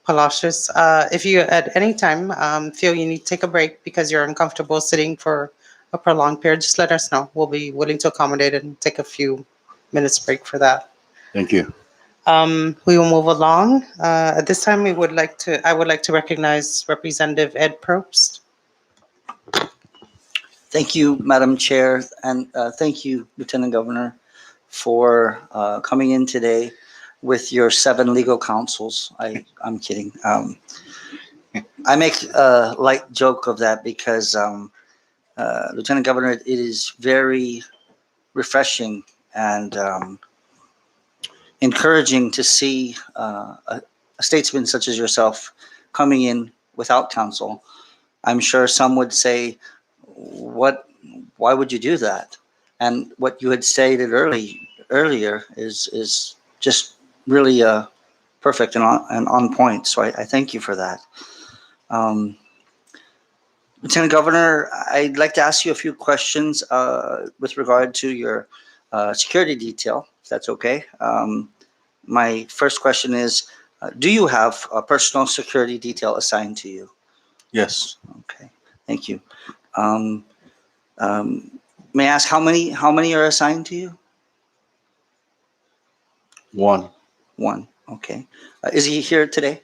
Palacios, if you at any time feel you need to take a break because you're uncomfortable sitting for a prolonged period, just let us know. We'll be willing to accommodate and take a few minutes break for that. Thank you. We will move along. At this time, I would like to recognize Representative Ed Probst. Thank you, Madam Chair, and thank you, Lieutenant Governor, for coming in today with your 7 legal counsels. I'm kidding. I make a light joke of that because, Lieutenant Governor, it is very refreshing and encouraging to see a statesman such as yourself coming in without counsel. I'm sure some would say, why would you do that? And what you had stated earlier is just really perfect and on point. So I thank you for that. Lieutenant Governor, I'd like to ask you a few questions with regard to your security detail, if that's okay. My first question is, do you have a personal security detail assigned to you? Yes. Okay, thank you. Um, may I ask how many are assigned to you? One. One. Okay. Is he here today?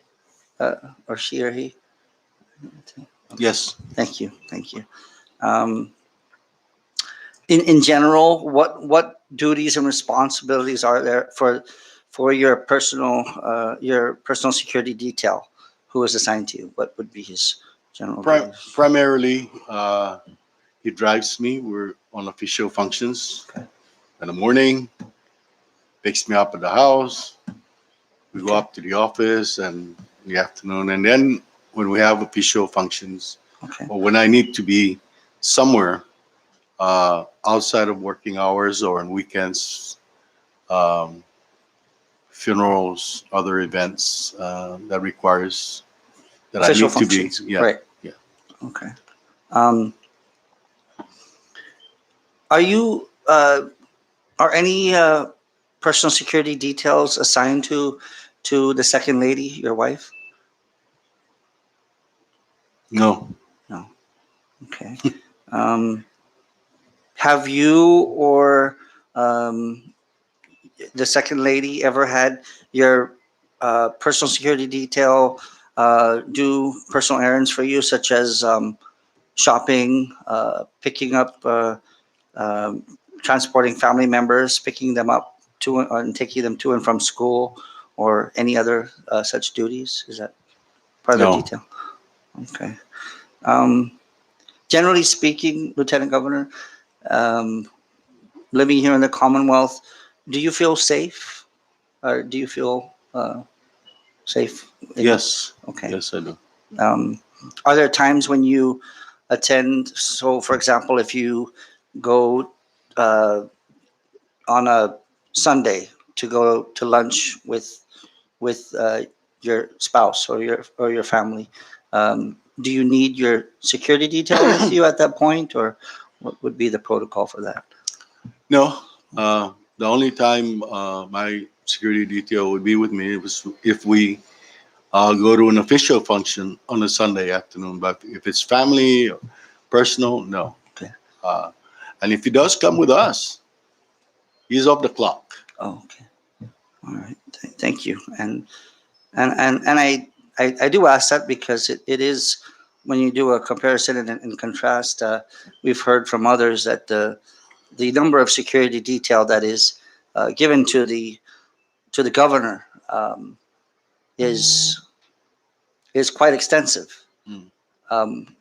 Or she or he? Yes. Thank you. Thank you. Um, in general, what duties and responsibilities are there for your personal security detail? Who is assigned to you? What would be his general duties? Primarily, he drives me. We're on official functions. Okay. In the morning, picks me up at the house. We go up to the office, and in the afternoon, and then when we have official functions, Okay. or when I need to be somewhere outside of working hours or on weekends, um, funerals, other events that requires that I Official need to be. functions. Yeah. Right. Yeah. Okay. Um, are you are any personal security details assigned to the second lady, your wife? No. No. Okay. um, have you or the second lady ever had your personal security detail do personal errands for you, such as shopping, picking up, transporting family members, picking them up to and taking them to and from school, or any other such duties? Is that part of the No. detail? Okay. Um, generally speaking, Lieutenant Governor, um, living here in the Commonwealth, do you feel safe? Or do you feel safe? Yes. Okay. Yes, I do. Um, are there times when you attend? So, for example, if you go on a Sunday to go to lunch with your spouse or your family, do you need your security detail with you at that point, or what would be the protocol for that? No. The only time my security detail would be with me was if we go to an official function on a Sunday afternoon. But if it's family or personal, no. Okay. And if he does come with us, he's off the clock. Oh, okay. All right. Thank you. And I do ask that because it is, when you do a comparison and contrast, we've heard from others that the number of security detail that is given to the governor is quite extensive. Mm. Um,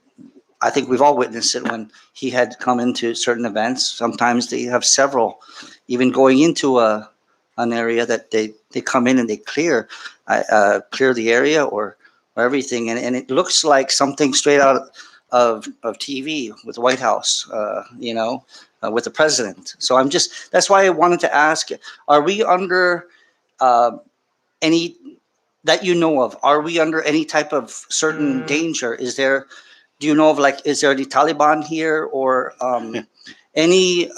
I think we've all witnessed it when he had come into certain events. Sometimes they have several, even going into an area that they come in and they clear the area or everything, and it looks like something straight out of TV with the White House, with the president. So that's why I wanted to ask: are we under uh, any that you know of? Are we under any type of certain danger? Do you know of, like, is there any Taliban here, or any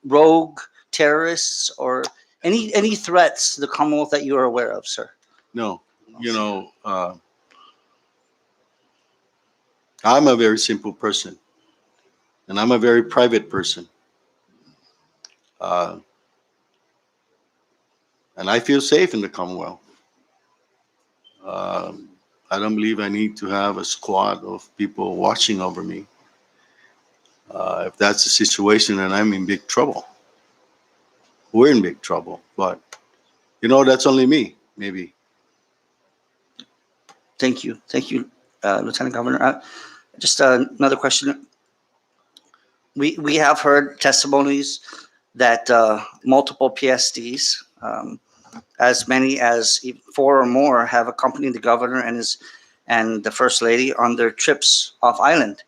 rogue terrorists, or any threats to the Commonwealth that you are aware of, sir? No, I'm a very simple person, and I'm a very private person, uh, and I feel safe in the Commonwealth. Um, I don't believe I need to have a squad of people watching over me. If that's the situation, then I'm in big trouble. We're in big trouble, but that's only me, maybe. Thank you, Lieutenant Governor. Just another question. We have heard testimonies that multiple PSDs, as many as four or more, have accompanied the governor and the first lady on their trips off island.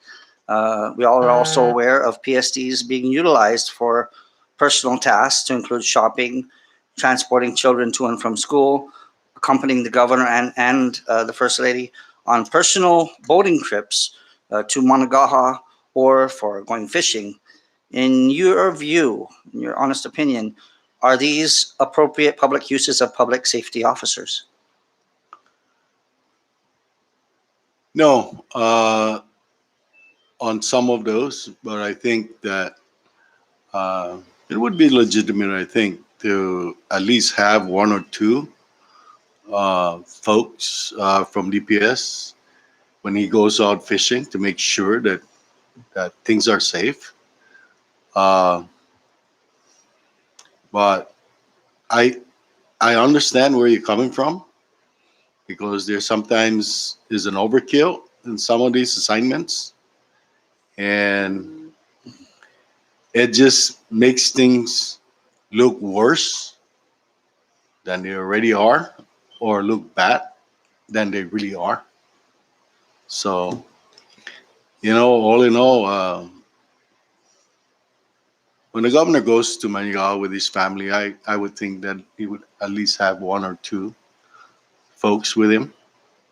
We all are also aware of PSDs being utilized for personal tasks to include shopping, transporting children to and from school, accompanying the governor and the first lady on personal boating trips to Managaha or for going fishing. In your view, in your honest opinion, are these appropriate public uses of public safety officers? No, on some of those, but I think that it would be legitimate, I think, to at least have one or two folks from DPS when he goes out fishing to make sure that things are safe. Uh, but I I understand where you're coming from because there sometimes is an overkill in some of these assignments, and it just makes things look worse than they already are, or look bad than they really are. So, all in all, when the governor goes to Manila with his family, I would think that he would at least have one or two folks with him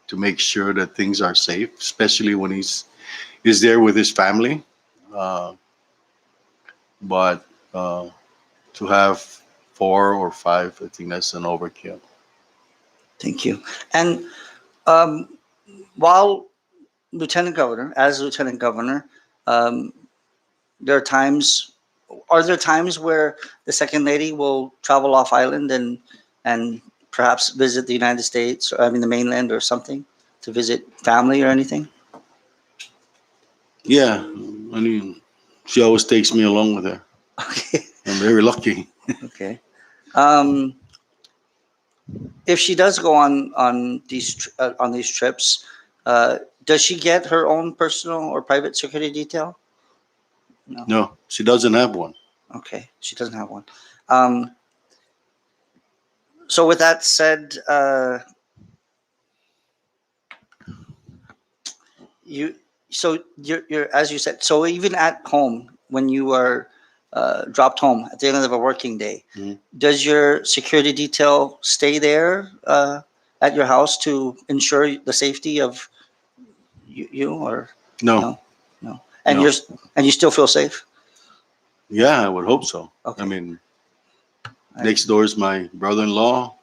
to make sure that things are safe, especially when he's there with his family. Uh, but to have four or five, I think that's an overkill. Thank you. And um, while as Lieutenant Governor, um, there are times, are there times where the Second Lady will travel off island and perhaps visit the United States, or I mean the mainland or something, to visit family or anything? Yeah, I mean, she always takes me along with her. Okay. I'm very lucky. Okay. Um, if she does go on these trips, does she get her own personal or private security detail? No. No, she doesn't have one. Okay, she doesn't have one. Um, so with that said, you you're as you said. So even at home, when you are dropped home at the end of a working day, Mhm. does your security detail stay there at your house to ensure the safety of you or No, no? No. And no. you still feel safe? Yeah, I would hope so. Okay. I mean, I- next door is my brother-in-law.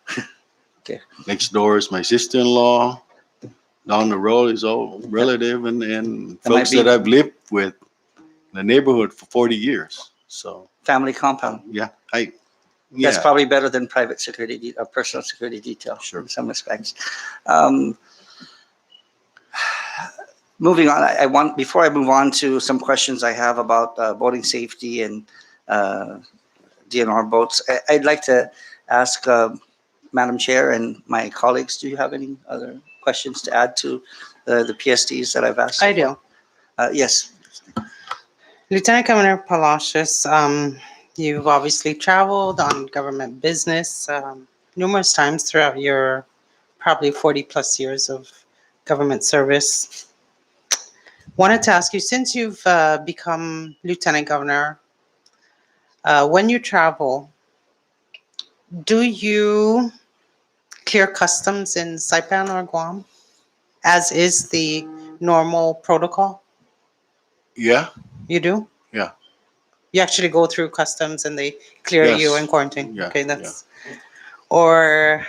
Okay. Next door is my sister-in-law. Down the road is all relative and That might folks that be- I've lived with in the neighborhood for 40 years. So, Family compound. yeah, That's yeah, probably better than private security, personal security detail Sure. in some respects. Um, moving on, I want, before I move on to some questions I have about boating safety and DNR boats, I'd like to ask Madam Chair and my colleagues, do you have any other questions to add to the PSTs that I've asked? I do. Yes. Lieutenant Governor Palacios, you've obviously traveled on government business numerous times throughout your probably 40 plus years of government service. Wanted to ask you, since you've become Lieutenant Governor, when you travel, do you clear customs in Saipan or Guam, as is the normal protocol? Yeah, You do? yeah. You actually go through customs and they clear you Yes. in quarantine? Yeah, Okay, that's, or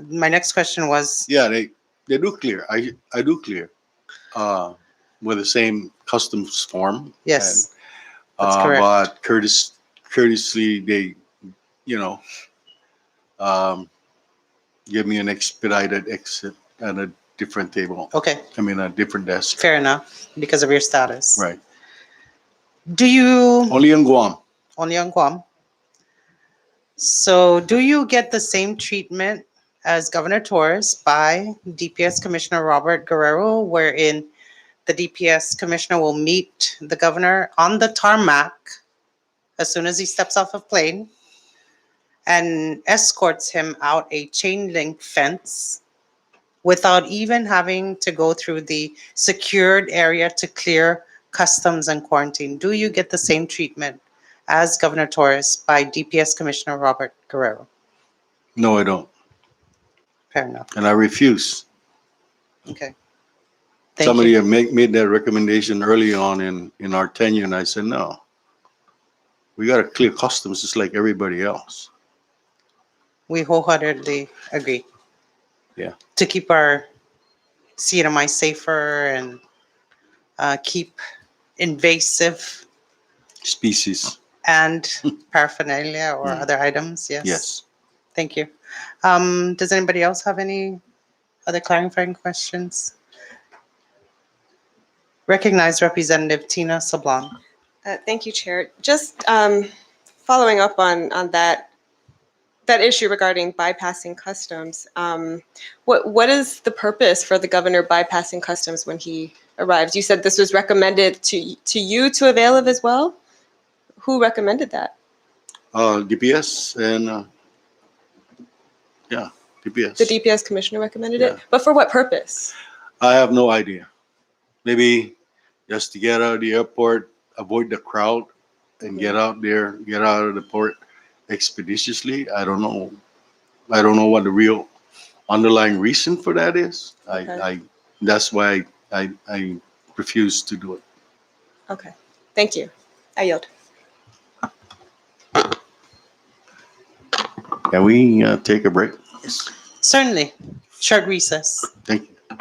my next question was, Yeah, they do clear. I do clear. Uh, with the same customs form. yes, that's correct. But courteously, they, you know, um, give me an expedited exit at a different table. Okay, I mean, a different desk. fair enough, because of your status. Right. Do you, Only in Guam. only on Guam? So do you get the same treatment as Governor Torres by DPS Commissioner Robert Guerrero, wherein the DPS commissioner will meet the governor on the tarmac as soon as he steps off a plane and escorts him out a chain link fence without even having to go through the secured area to clear customs and quarantine? Do you get the same treatment as Governor Torres by DPS Commissioner Robert Guerrero? No, I don't. Fair enough. And I refuse. Okay. Thank Somebody you. had made that recommendation early on in our tenure, and I said, no, we got to clear customs just like everybody else. We wholeheartedly agree. Yeah. To keep our CNMI safer and keep invasive Species. and paraphernalia or Mm. other items. Yes. Yes. Thank you. Does anybody else have any other clarifying questions? Recognize Representative Tina Sablan. Thank you, Chair. Just following up on that issue regarding bypassing customs. What is the purpose for the governor bypassing customs when he arrives? You said this was recommended to you to avail of as well. Who recommended that? DPS and yeah, DPS. The DPS commissioner recommended Yeah. it, but for what purpose? I have no idea. Maybe just to get out of the airport, avoid the crowd, and get out there, get out of the port expeditiously. I don't know. I don't know what the real underlying reason for that is. Okay. I that's why I refuse to do it. Okay, thank you. I yield. Can we take a break? Yes. Certainly. Short recess. Thank you.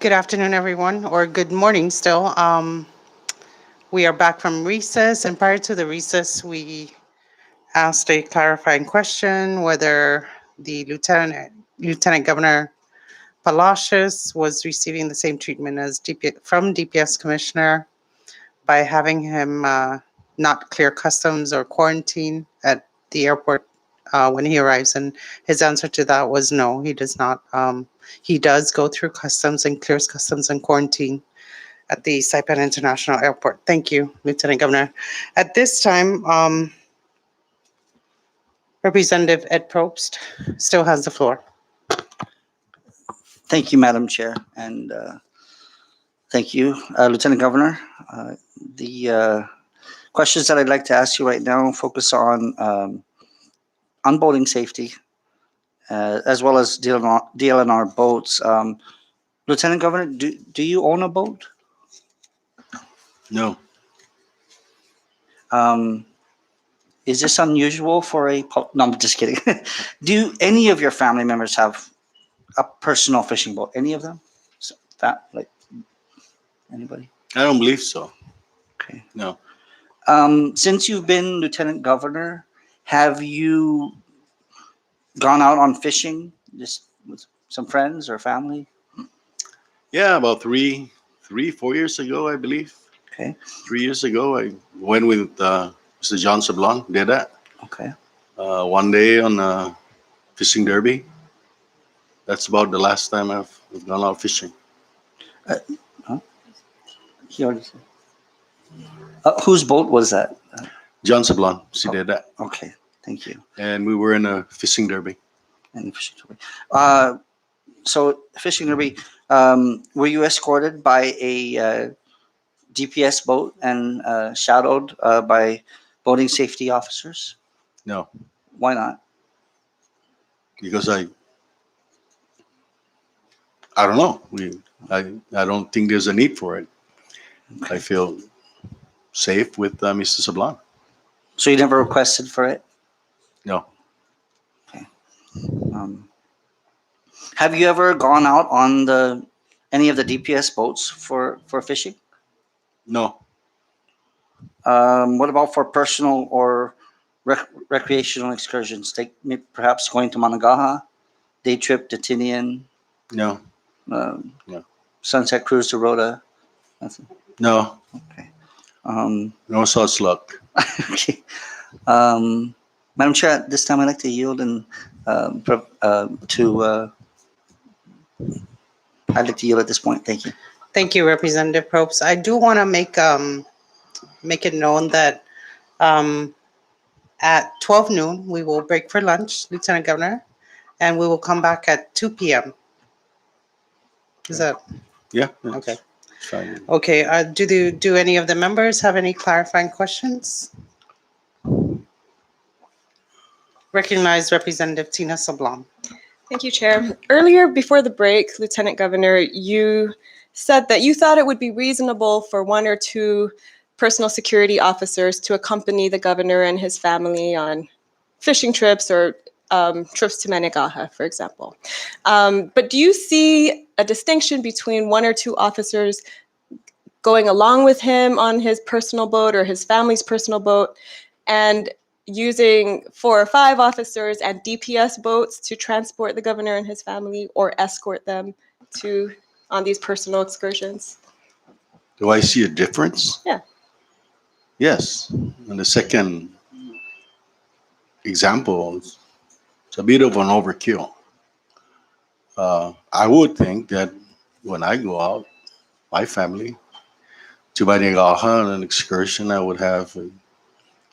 Good afternoon, everyone, or good morning still. We are back from recess, and prior to the recess, we asked a clarifying question whether the Lieutenant Governor Palacios was receiving the same treatment as from DPS Commissioner by having him not clear customs or quarantine at the airport when he arrives. And his answer to that was no, he does not. He does go through customs and clears customs and quarantine at the Saipan International Airport. Thank you, Lieutenant Governor. At this time, Representative Ed Probst still has the floor. Thank you, Madam Chair, and thank you, Lieutenant Governor. The questions that I'd like to ask you right now focus on boating safety, as well as DLNR boats. Lieutenant Governor, do you own a boat? No, Is this unusual for no, I'm just kidding. Do any of your family members have a personal fishing boat? Any of them? Like anybody? I don't believe so. Okay. No. Since you've been Lieutenant Governor, have you gone out on fishing just with some friends or family? Yeah, about 4 years ago, I believe. Okay. 3 years ago, I went with Mr. John Sablon, did that. Okay. One day on a fishing derby. That's about the last time I've gone out fishing. He already said. Whose boat was that? John Sablon, she did that. Okay. Thank you. And we were in a fishing derby. And fishing derby. So fishing derby. Were you escorted by a DPS boat and shadowed by boating safety officers? No, Why not? because I don't know. I don't think there's a need for it. I feel safe with Mr. Sablon. So you never requested for it? No, Have you ever gone out on any of the DPS boats for fishing? no, What about for personal or recreational excursions? Perhaps going to Managaha, day trip to Tinian, no, um, sunset cruise to Rota. Nothing. no, Okay. Um, no such luck. okay. Madam Chair, at this time I'd like to yield and I'd like to yield at this point. Thank you. Thank you, Representative Probst. I do want to make it known that at 12 noon, we will break for lunch, Lieutenant Governor, and we will come back at 2 p.m. Is that Yeah. that's okay? Fine. Okay. Do any of the members have any clarifying questions? Recognize Representative Tina Sablon. Thank you, Chair. Earlier, before the break, Lieutenant Governor, you said that you thought it would be reasonable for 1 or 2 personal security officers to accompany the governor and his family on fishing trips or trips to Managaha, for example. But do you see a distinction between 1 or 2 officers going along with him on his personal boat or his family's personal boat and using 4 or 5 officers and DPS boats to transport the governor and his family or escort them on these personal excursions? Do I see a difference? Yeah. Yes. And the second example, it's a bit of an overkill. I would think that when I go out, my family, to Managaha on an excursion, I would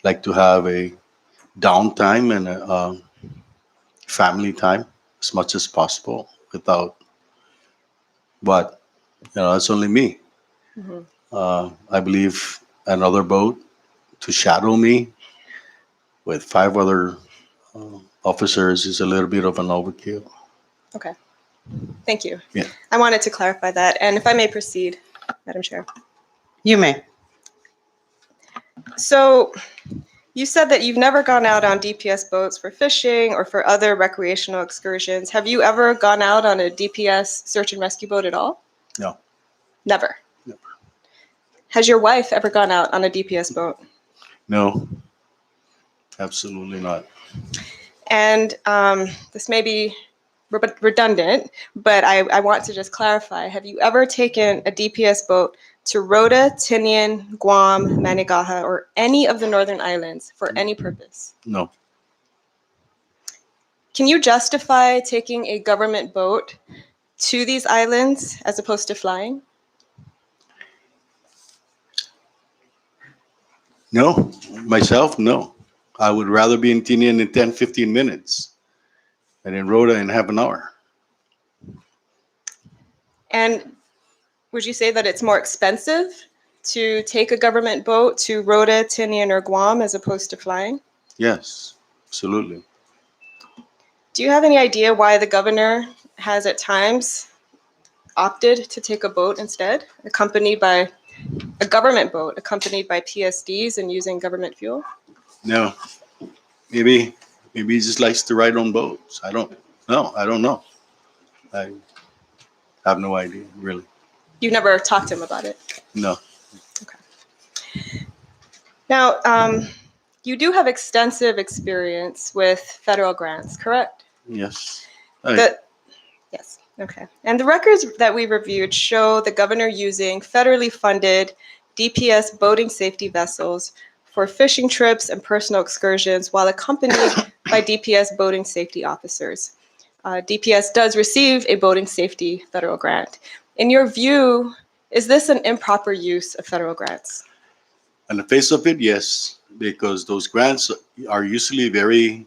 like to have a downtime and a family time as much as possible but it's only me. Mhm. I believe another boat to shadow me with 5 other officers is a little bit of an overkill. Okay. Thank you. Yeah. I wanted to clarify that. And if I may proceed, Madam Chair. You may. So you said that you've never gone out on DPS boats for fishing or for other recreational excursions. Have you ever gone out on a DPS search and rescue boat at all? No. Never. Never. Has your wife ever gone out on a DPS boat? No. Absolutely not. And this may be redundant, but I want to just clarify. Have you ever taken a DPS boat to Rota, Tinian, Guam, Managaha, or any of the Northern Islands for any purpose? No. Can you justify taking a government boat to these islands as opposed to flying? No. Myself, no. I would rather be in Tinian in 10, 15 minutes than in Rhoda in half an hour. And would you say that it's more expensive to take a government boat to Rota, Tinian, or Guam as opposed to flying? Yes, absolutely. Do you have any idea why the governor has at times opted to take a boat instead, accompanied by a government boat, accompanied by PSDs and using government fuel? No. Maybe he just likes to ride on boats. I don't know. I don't know. I have no idea, really. You never talked to him about it? No. Now, you do have extensive experience with federal grants, correct? Yes. Yes, okay. And the records that we reviewed show the governor using federally funded DPS boating safety vessels for fishing trips and personal excursions while accompanied by DPS boating safety officers. DPS does receive a boating safety federal grant. In your view, is this an improper use of federal grants? On the face of it, yes, because those grants are usually very,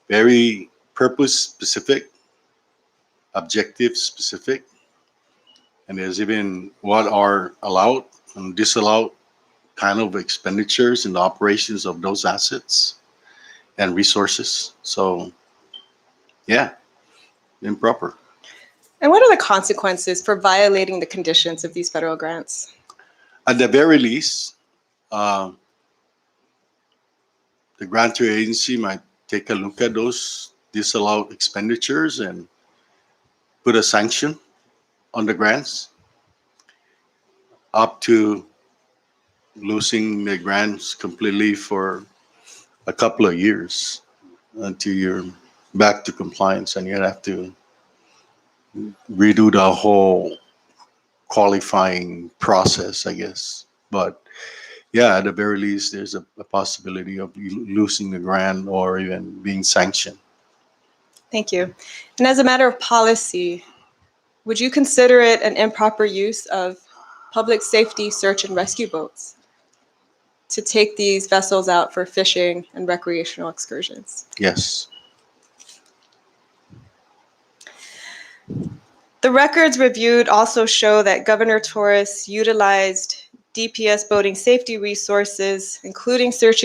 very purpose specific, objective specific, and there's even what are allowed and disallowed kind of expenditures in the operations of those assets and resources. So, yeah, improper. And what are the consequences for violating the conditions of these federal grants? At the very least, the grantor agency might take a look at those disallowed expenditures and put a sanction on the grants up to losing the grants completely for a couple of years until you're back to compliance and you have to redo the whole qualifying process, I guess. But yeah, at the very least, there's a possibility of losing the grant or even being sanctioned. Thank you. And as a matter of policy, would you consider it an improper use of public safety search and rescue boats to take these vessels out for fishing and recreational excursions? Yes. The records reviewed also show that Governor Torres utilized DPS boating safety resources, including search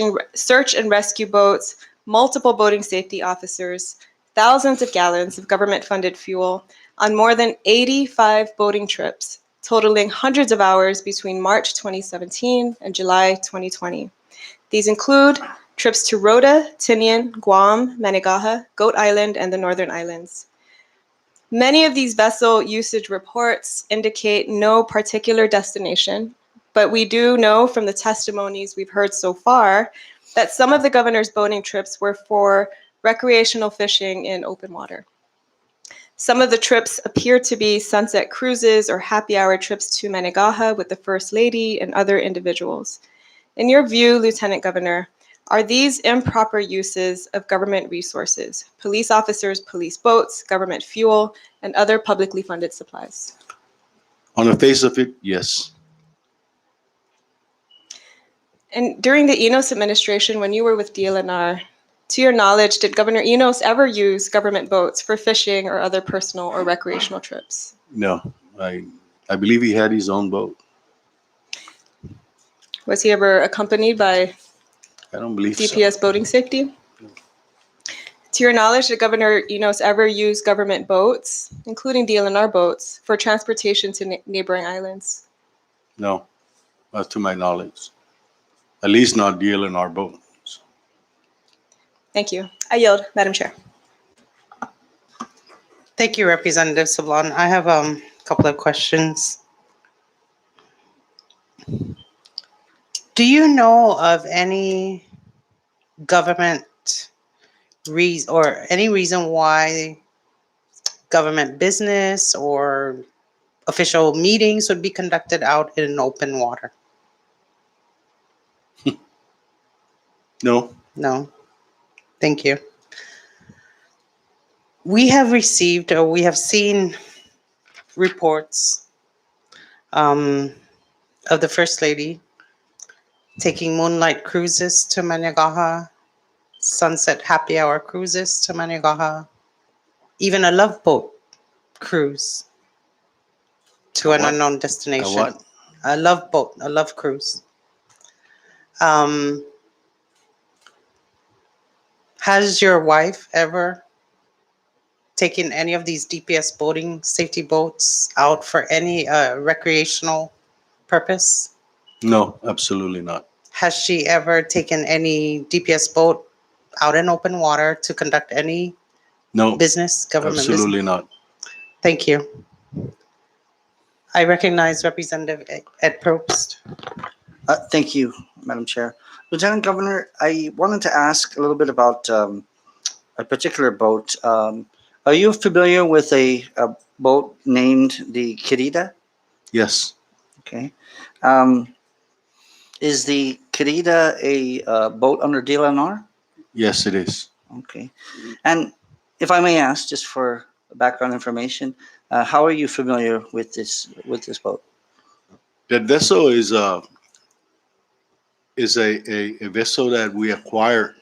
and rescue boats, multiple boating safety officers, thousands of gallons of government-funded fuel on more than 85 boating trips, totaling hundreds of hours between March 2017 and July 2020. These include trips to Rota, Tinian, Guam, Managaha, Goat Island, and the Northern Islands. Many of these vessel usage reports indicate no particular destination, but we do know from the testimonies we've heard so far that some of the governor's boating trips were for recreational fishing in open water. Some of the trips appear to be sunset cruises or happy hour trips to Managaha with the First Lady and other individuals. In your view, Lieutenant Governor, are these improper uses of government resources, police officers, police boats, government fuel, and other publicly funded supplies? On the face of it, yes. And during the Enos administration, when you were with DLNR, to your knowledge, did Governor Enos ever use government boats for fishing or other personal or recreational trips? No. I believe he had his own boat. Was he ever accompanied by I don't believe DPS so. boating safety? To your knowledge, did Governor Enos ever use government boats, including DLNR boats, for transportation to neighboring islands? No, not to my knowledge. At least not DLNR boats. Thank you. I yield, Madam Chair. Thank you, Representative Sablon. I have Couple of questions. Do you know of any government reason or any reason why government business or official meetings would be conducted out in open water? No. No. Thank you. We have received or we have seen reports um, of the First Lady taking moonlight cruises to Maniagaha, sunset happy hour cruises to Maniagaha, even a love boat cruise to A an what? unknown A destination. what? A love boat, a love cruise. Um, has your wife ever taken any of these DPS boating safety boats out for any recreational purpose? No, absolutely not. Has she ever taken any DPS boat out in open water to conduct any No, business, government business? absolutely not. Thank you. I recognize Representative Ed Probst. Thank you, Madam Chair. Lieutenant Governor, I wanted to ask a little bit about a particular boat. Are you familiar with a boat named the Querida? Yes, Okay. Um, is the Querida a boat under DLNR? yes, it is. Okay. And if I may ask, just for background information, how are you familiar with this boat? That vessel is a vessel that we acquired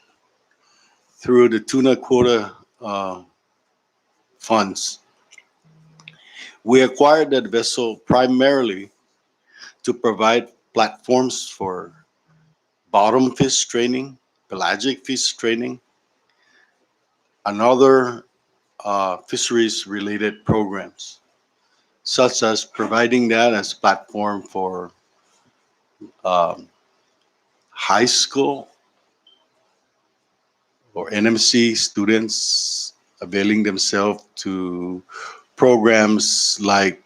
through the tuna quota funds. We acquired that vessel primarily to provide platforms for bottom fish training, pelagic fish training, and other fisheries related programs, such as providing that as platform for um, high school or NMC students availing themselves to programs like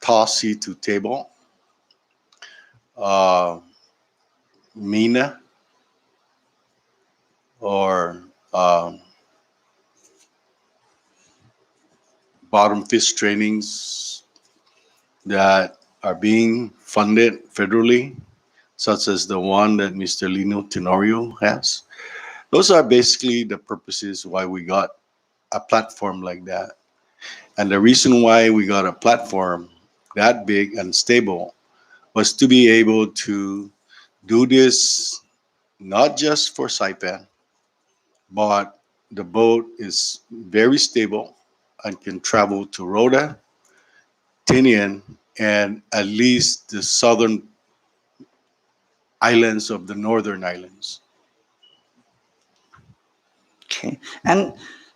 TOSI to table, uh, MENA, or bottom fish trainings that are being funded federally, such as the one that Mr. Lino Tenorio has. Those are basically the purposes why we got a platform like that. And the reason why we got a platform that big and stable was to be able to do this not just for Saipan, but the boat is very stable and can travel to Rhoda, Tinian, and at least the southern islands of the northern islands. Okay. And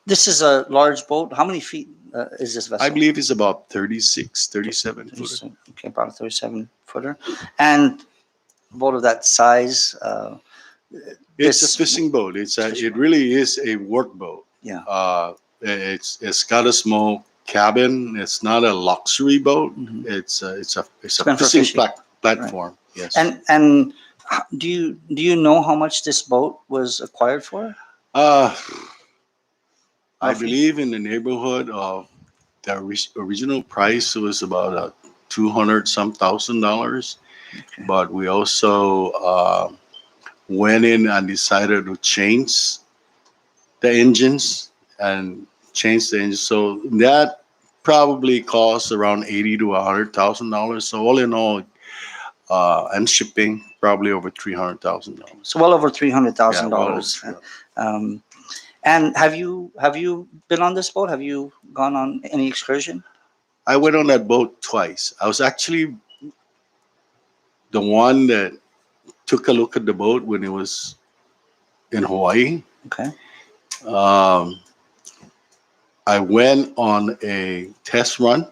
this is a large boat. How many feet is this vessel? I believe it's about 36, 37 footer. Okay, about a 37 footer. And a boat of that size, It's this- a fishing boat. Fishing It really is a work boat. Yeah. It's got a small cabin. It's not a luxury boat. Mhm. It's a meant for fishing fishing. platform. Yes. And do you know how much this boat was acquired for? Uh, I Roughly? believe in the neighborhood of the original price was about 200 some $1,000, Okay. but we also went in and decided to change the engines and change the engine. So that probably costs around 80 to $100,000. So all in all, and shipping probably over $300,000. So well over Yeah, well over $300,000. Um, and have you been on this boat? Have you gone on any excursion? I went on that boat twice. I was actually the one that took a look at the boat when it was in Hawaii. Okay. Um, I went on a test run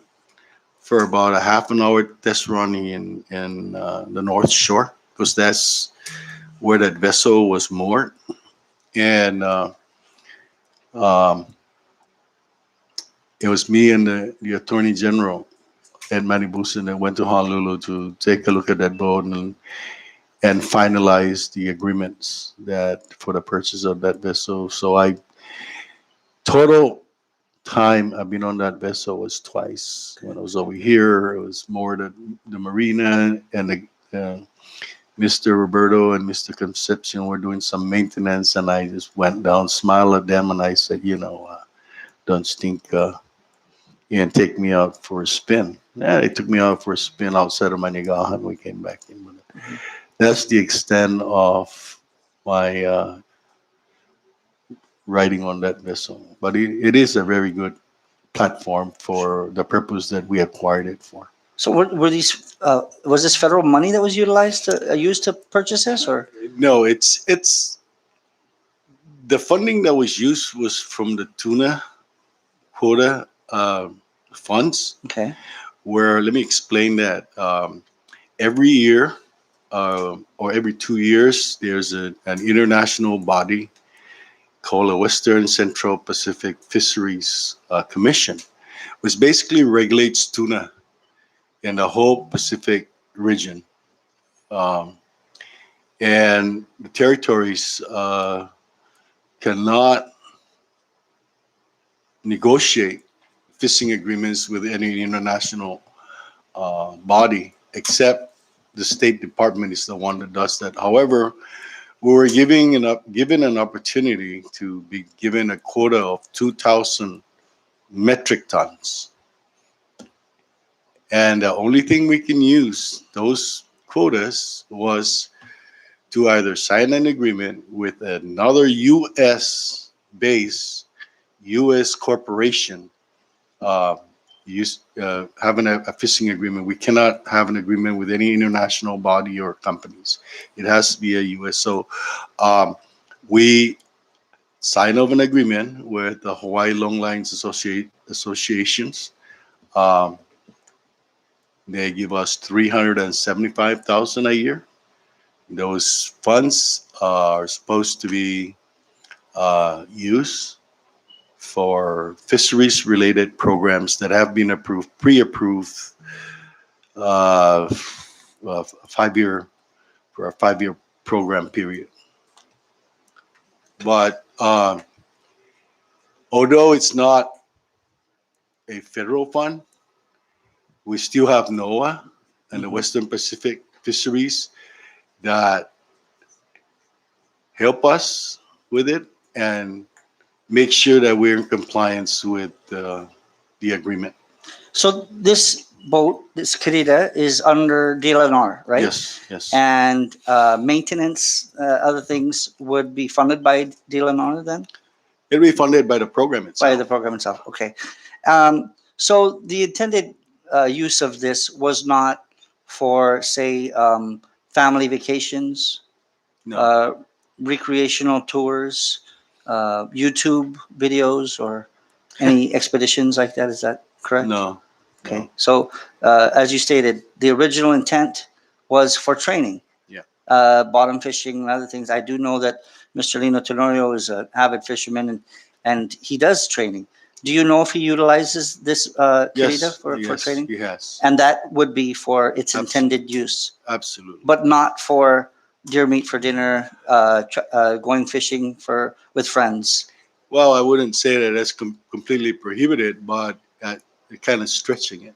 for about a half an hour test running in the North Shore because that's where that vessel was moored, and um, it was me and the Attorney General at Manibusan and went to Honolulu to take a look at that boat and finalize the agreements that for the purchase of that vessel. So I total time I've been on that vessel was twice. When I was over here, it was more the marina and Mr. Roberto and Mr. Concepcion were doing some maintenance, and I just went down, smiled at them, and I said, don't stink. And take me out for a spin. Yeah, they took me out for a spin outside of Manigaha, and we came back in. That's the extent of my riding on that vessel. But it is a very good platform for the purpose that we acquired it for. So were these was this federal money that was utilized to used to purchase this, or No, it's the funding that was used was from the tuna quota funds. okay? Where let me explain that every year or every 2 years, there's an international body called the Western Central Pacific Fisheries Commission, which basically regulates tuna in the whole Pacific region. Um, and the territories cannot negotiate fishing agreements with any international body except the State Department is the one that does that. However, we were given an opportunity to be given a quota of 2,000 metric tons. And the only thing we can use those quotas was to either sign an agreement with another U.S. base, U.S. corporation, having a fishing agreement. We cannot have an agreement with any international body or companies. It has to be a U.S. So we signed of an agreement with the Hawaii Long Lines Associations. Um, they give us 375,000 a year. Those funds are supposed to be used for fisheries related programs that have been pre-approved uh, 5 year for a 5 year program period. But although it's not a federal fund, we still have NOAA and the Western Pacific Fisheries that help us with it and make sure that we're in compliance with the agreement. So this boat, this Querida, is under DLNR, right? Yes, yes. And maintenance, other things would be funded by DLNR then, It'll be funded by the program itself. by the program itself. Okay. So the intended use of this was not for, say, family vacations, No, recreational tours, YouTube videos, or any expeditions like that. Is that correct? no. Okay. No. So, as you stated, the original intent was for training. Yeah. Bottom fishing and other things. I do know that Mr. Lino Tenorio is an avid fisherman, and he does training. Do you know if he utilizes this Querida Yes, for yes, training? he has. And that would be for its Abs- intended use, Absolutely. but not for deer meat for dinner, going fishing with friends. Well, I wouldn't say that that's completely prohibited, but kind of stretching it.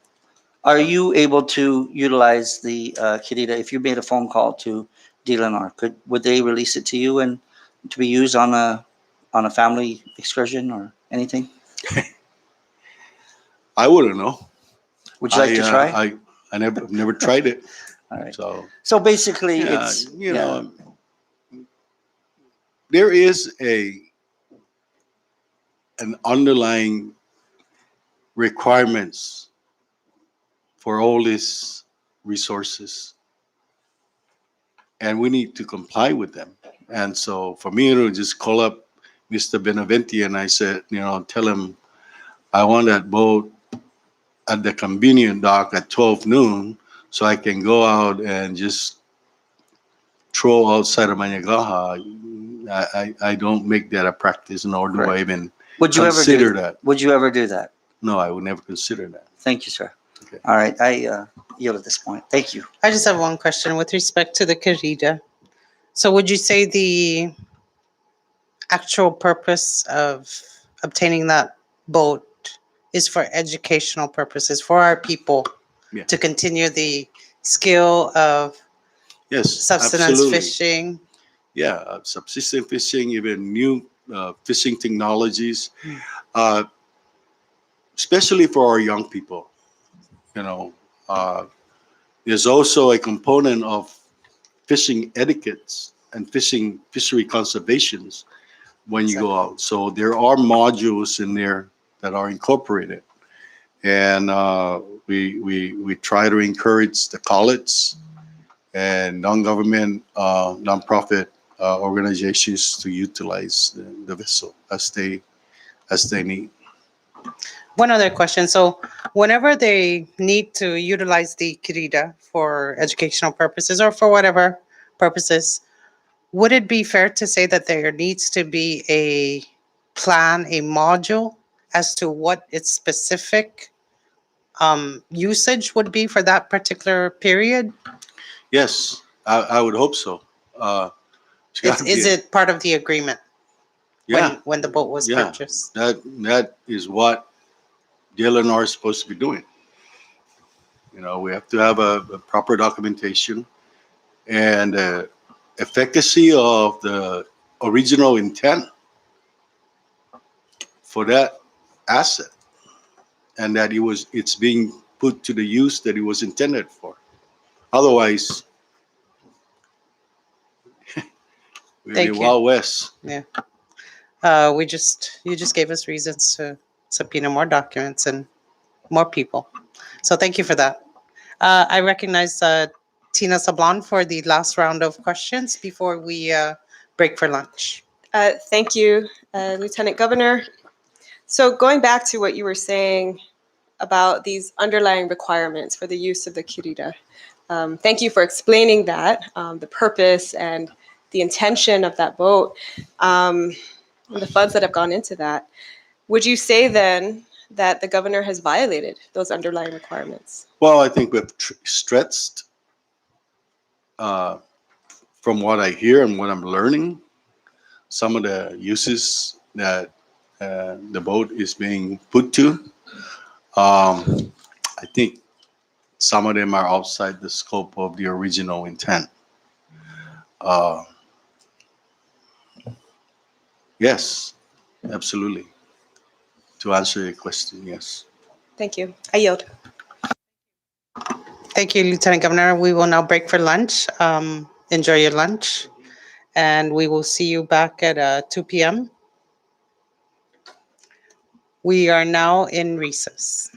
Are you able to utilize the Querida if you made a phone call to DLNR? Would they release it to you and to be used on a family excursion or anything? I wouldn't know. Would you like to try? I never tried it. All right. So So basically, yeah, it's you know, there is an underlying requirements for all these resources, and we need to comply with them. And so for me to just call up Mr. Benaventi and I said, tell him I want that boat at the convenient dock at 12 noon so I can go out and just throw outside of Manigaha. I don't make that a practice, nor do I Correct. even would you ever consider do that. Would you ever do that? No, I would never consider that. Thank you, sir. All right, I yield at this point. Thank you. I just have one question with respect to the Querida. So would you say the actual purpose of obtaining that boat is for educational purposes for our people Yeah. to continue the skill of Yes, subsistence absolutely. fishing? Yeah, subsistence fishing, even new fishing technologies, Mm. uh, especially for our young people. You know, uh, there's also a component of fishing etiquettes and fishery conservations when you go out. So there are modules in there that are incorporated, and we try to encourage the college and non-government nonprofit organizations to utilize the vessel as they need. One other question. So whenever they need to utilize the Querida for educational purposes or for whatever purposes, would it be fair to say that there needs to be a plan, a module as to what its specific usage would be for that particular period? Yes, I would hope so. It's got It's, to is be. it part of the agreement Yeah, when the boat was yeah. purchased? That is what DLNR is supposed to be doing. You know, we have to have a proper documentation and efficacy of the original intent for that asset, and that it's being put to the use that it was intended for. Otherwise, we're in the Thank you. Wild West. Yeah. You just gave us reasons to subpoena more documents and more people. So thank you for that. I recognize Tina Sablon for the last round of questions before we break for lunch. Thank you, Lieutenant Governor. So going back to what you were saying about these underlying requirements for the use of the Querida, thank you for explaining that, the purpose and the intention of that boat, and the funds that have gone into that. Would you say then that the governor has violated those underlying requirements? Well, I think we've stretched uh, from what I hear and what I'm learning, some of the uses that the boat is being put to. I think some of them are outside the scope of the original intent. Uh, yes, absolutely. To answer your question, yes. Thank you. I yield. Thank you, Lieutenant Governor. We will now break for lunch. Enjoy your lunch, and we will see you back at 2 p.m. We are now in recess.